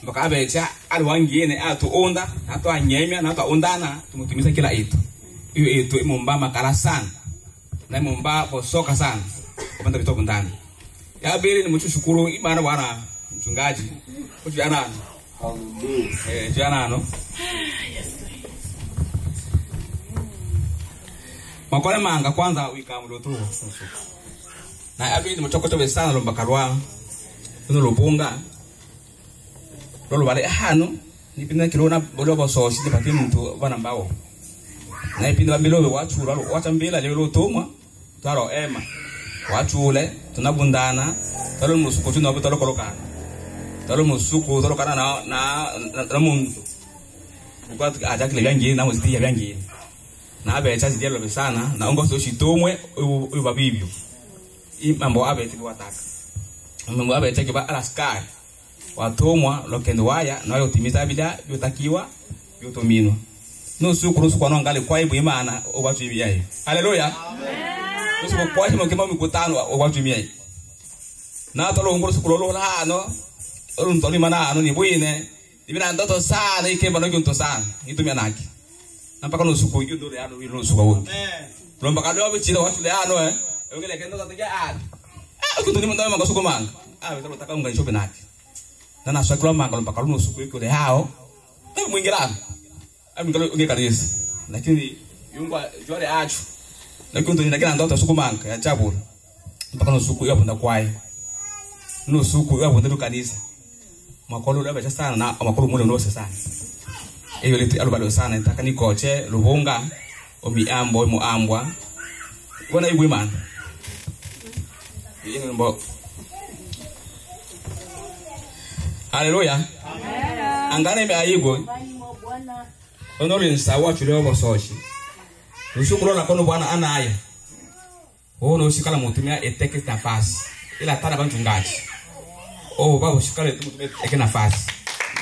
bakabecha alwangiene atu onda nato anyemya nato ondana tumutimisa kila itu. Iyo itu imomba makala sana. Na imomba bosoka sana. Kupanda bito bundani. Ya bere ni mchushukuru imana bwana mchungaji. Ujana. Jana no. Makole manga kwanza wika mlotu. Na ya bere ni mchokoto sana lombakarwa. Tuno Lubunga. Lolo wale hano ni pinda kilona bolobo so shite pati mtu bana mbao. Na pinda bilobe watu watambela lelo tomwa. Twaro ema. Wachule tunabundana talo musuko tuno abutalo kolokana talo musuko talo kana na mundu kwa atakile byangi na muziti ya byangi na abecha zidialo besana na ongo so shitomwe ubabibyo imambo abeti wataka Mungu abeteke ba alaskari watumwa lokendo waya na yotimiza bila yotakiwa yotominwa nusuku kwa ngale kwa ibu imana obatu ibiyaye. Haleluya. Nusuku kwa himo kema mikutano obatu ibiyaye na tolo ngoro sukulo la hano ntoli mana ano ni buine ibina ndoto sana ikemba no gunto sana itumia naki nampaka nusuku yudo le ano wilo suka wo romba kalo bichira watu le ano ngele kendo tataja kutu ni mndama ngasuko manga wetalo taka unga ishope naki na swakula manga mpaka nusuku iko le hao mwingirana ngalo unge kanisa lakini yungwa jole achu lakini ndo ninakina ndoto suku manga ya chabura mpaka nusuku yapo ndakwaye nusuku yapo ndo kanisa makolo laba sana na makolo mule unose sana iyo leti alubalo sana nataka nikoche lubunga omiambo muambwa wana ibwe man yeye mbo. Haleluya. Amen. Angane me ayigo onori nsawa chule obo soshi ushukuru na kono bwana anaya ono ushikala mutumia eteke nafasi ila tana banchungaji baba ushikala eteke nafasi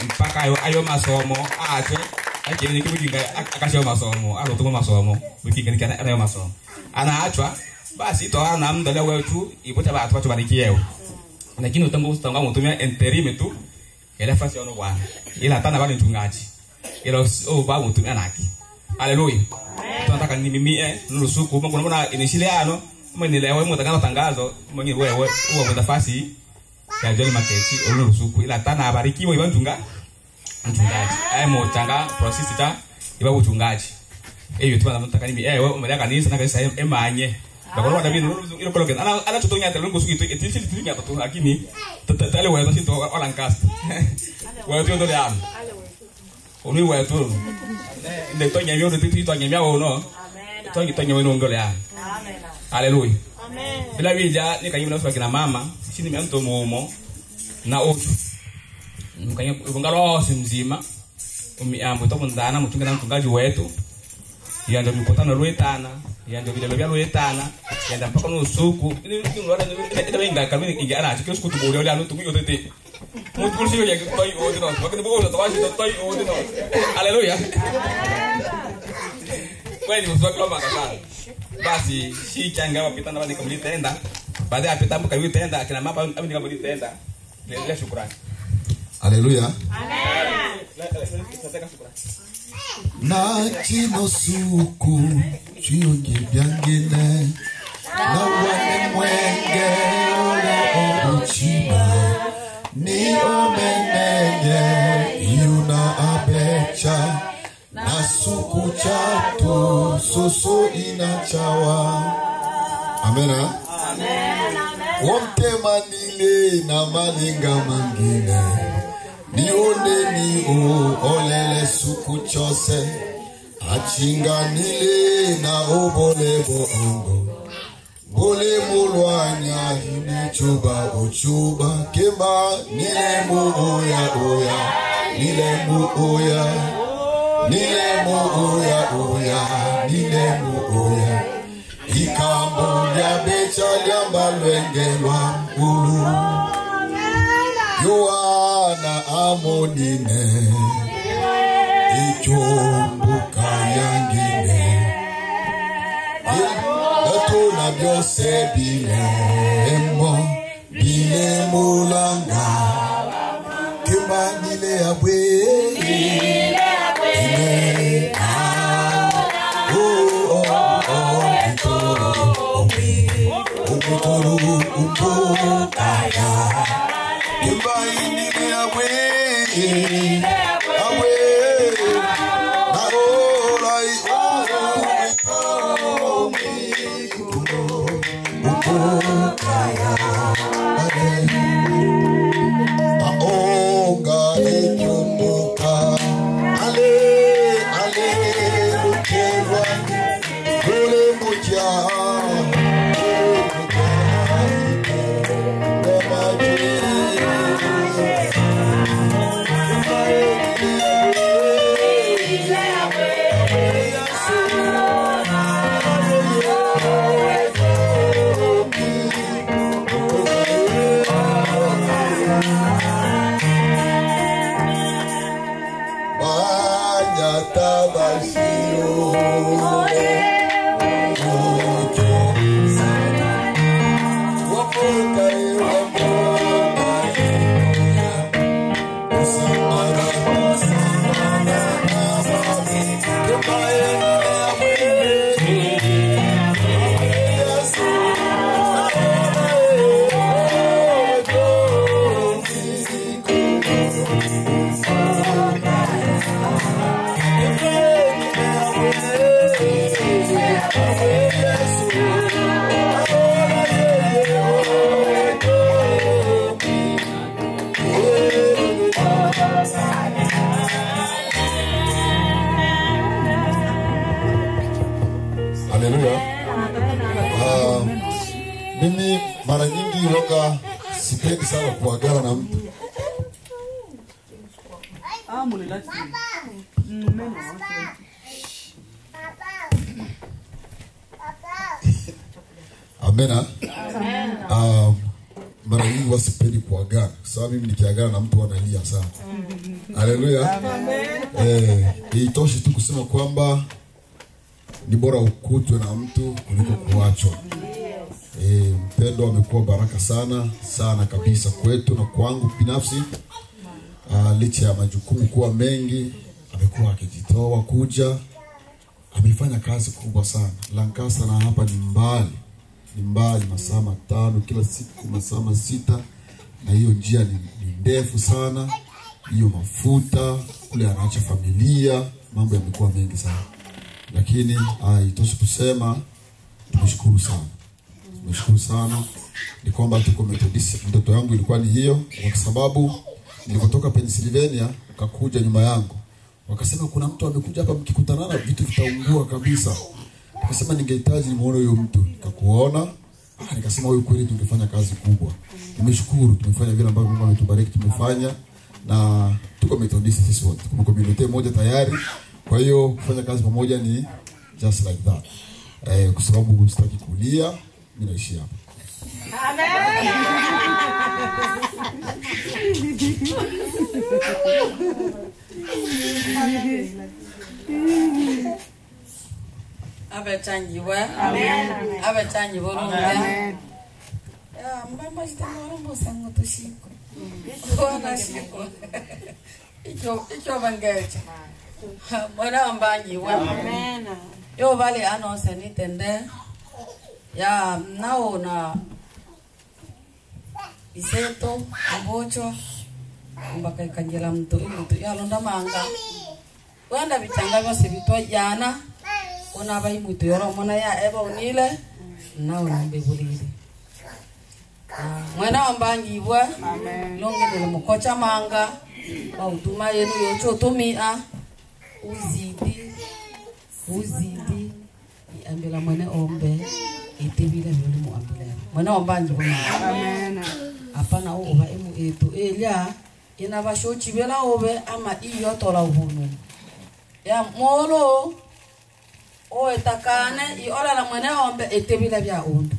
mpaka ayo masomo aache akini nikibukinga akasha masomo alotuma masomo bukinga nikana ayo masomo anaachwa basi to ana mdale wetu ibota ba watu barikieo lakini utanga mutumia interim tu ile fasi ono bwana ila tana bali mchungaji ila baba mutumia naki. Haleluya. Tunataka ni mimi nusuku Mungu unaona inishiliano mwenelewa mtakana tangazo mwenye wewe uwe nafasi ya joli maketi nusuku ila tana abarikiwa iba mchungaji mchanga process ta iba mchungaji hiyo tunataka ni wewe umelea kanisa na kanisa emanye bakoro wada bino ile koloke ana tutonya tele ngo suki etiti tunya to lakini tale wewe to sito olankasta wewe to ndo ya Uni wewe tu. Ndio tonya mio ndio tonya mio no. Amen. Tonya mio ngole ya. Amen. Haleluya. Amen. Bila bija nikanyima na kina mama, chini mtu mumo na otu. Mkanya ngalo simzima. Umiambo to mundana mutunga na mtungaji wetu. Yanda mikutano lwetana, yanda bila bya lwetana, yanda mpaka nusuku. Ni ngora ndio wenga kamini ingia na chikio skutu bole ala nutu mio tete. Muito por cima que estou hoje não, porque depois eu estou hoje não. Aleluia. Kwani mswaki wa makasana. Basi shi changa wapita na bali kamili tenda. Baada ya pita mkali tenda kina mama amini kamili tenda. Lele shukrani. Aleluya. Amen. Na chino suku chionge byangene. Na wane mwenge ole obuchima. Ni omenenye yuna abecha na suku chato soso inachawa. Amena. Amen. Wonte manile na malinga mangine nione ni olele suku chose achinga nile na obolebo ongo Bole mulwanya chuba ochuba kemba nilemu oya nilemu oya ikambo ya becha liamba lwengelwa ulu Yohana amonine ichombuka yangine na byose bile mulanga kema nile abwe sipendi sana kuagana na mtu. Amena. Mara nyingi wasipendi kuagana. Sababu mimi nikiagana na mtu analia sana. Haleluya. Itoshe tu kusema kwamba ni bora ukutwe na mtu kuliko kuachwa. Mpendo amekuwa baraka sana sana kabisa kwetu na kwangu binafsi. Licha ya majukumu kuwa mengi, amekuwa akijitoa kuja. Amefanya kazi kubwa sana. Lancaster na hapa ni mbali masaa 5 kila siku, masaa 6, na hiyo njia ni ndefu sana. Hiyo mafuta kule, anaacha familia, mambo yamekuwa mengi sana. Lakini itoshe kusema tumeshukuru sana. Ni kwamba tuko Methodist. Ndoto yangu ilikuwa ni hiyo, kwa sababu nilipotoka Pennsylvania ukakuja nyuma yangu. Wakasema kuna mtu amekuja hapa, mkikutanana vitu vitaungua kabisa. Nikasema ningehitaji nimuone huyo mtu. Nikakuona. Nikasema wewe kweli tungefanya kazi kubwa. Nimeshukuru, tumefanya vile ambavyo Mungu ametubariki tumefanya, na tuko Methodist sisi wote. Tuko community moja tayari. Kwa hiyo kufanya kazi pamoja ni just like that. Kwa sababu sitaki kulia, mimi naishi hapa. Amen. Abetanyiwe. Amen. Abetanyiwe. Amen. Mama sitamoro mosango tushiko. Ona shiko. Icho bangecha. Mwana ambanyiwe. Amen. Yo vale anonse nitende. Ya naona iseto mbocho mbaka ikanjela mtu ya londa manga. Wanda bitanga byose bitwa jana. Ona bai mutu yoro mona ya eba unile na unombe bulire. Mwana ambangibwa longe dele mukocha manga ba utuma yenu yocho tumia uzidi ambela mwana ombe itebile byo mu ambela mwana ambangibwa. Amen. Apana oba emu eto elia ina bashochi bela obe ama iyo tola ubunu ya molo o etakane I ora la mwana ombe etebile bya undu.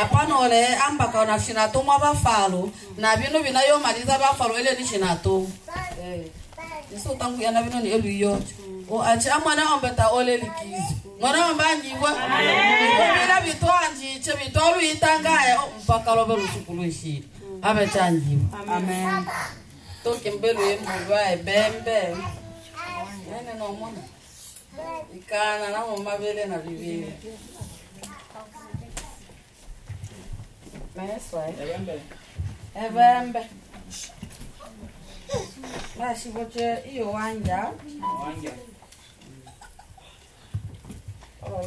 Apana ole ambaka ona shinato mwa bafalo na bino binayo maliza bafalo ele ni shinato. Niso tangu yana bino ni elu yo. O acha mwana ombe ta ole likizi. Mwana ombangiwa. Bila bitwanji che bitolu itangaye mpaka lobe lusukulushi. Abe chanji. Amen. Toke mbelu yemulwa ebembe. Nene no mwana. Ikana na mama bele na bibili. Ebembe. Basi boche iyo wanja.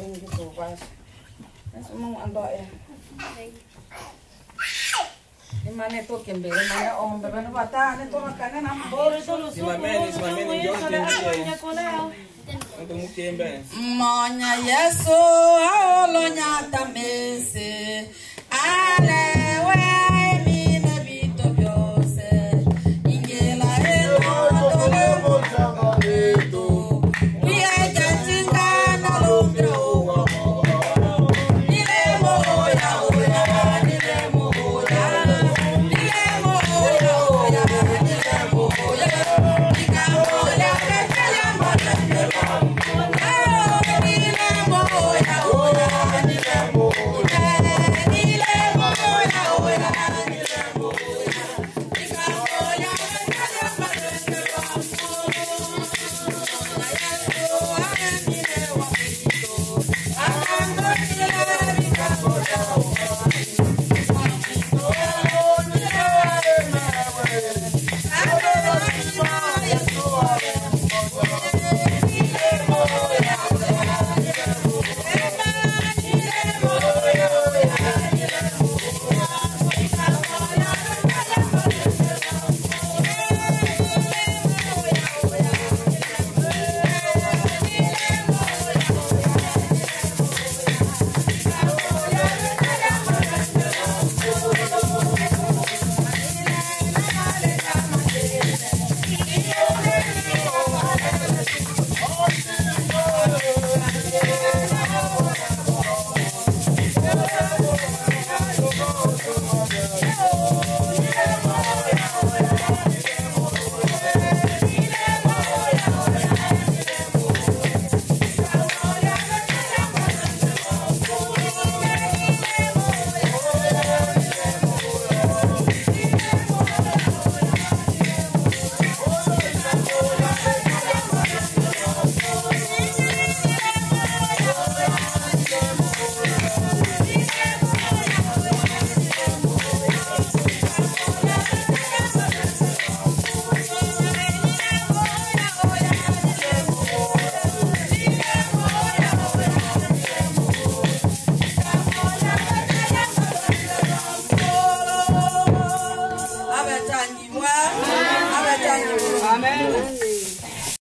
Lingi tu basi. Nasi mungu andoe. Imane toke mbele mane ombe bana batane to makane na mbore solo Simameni Monya Yesu aolonya tamese alewe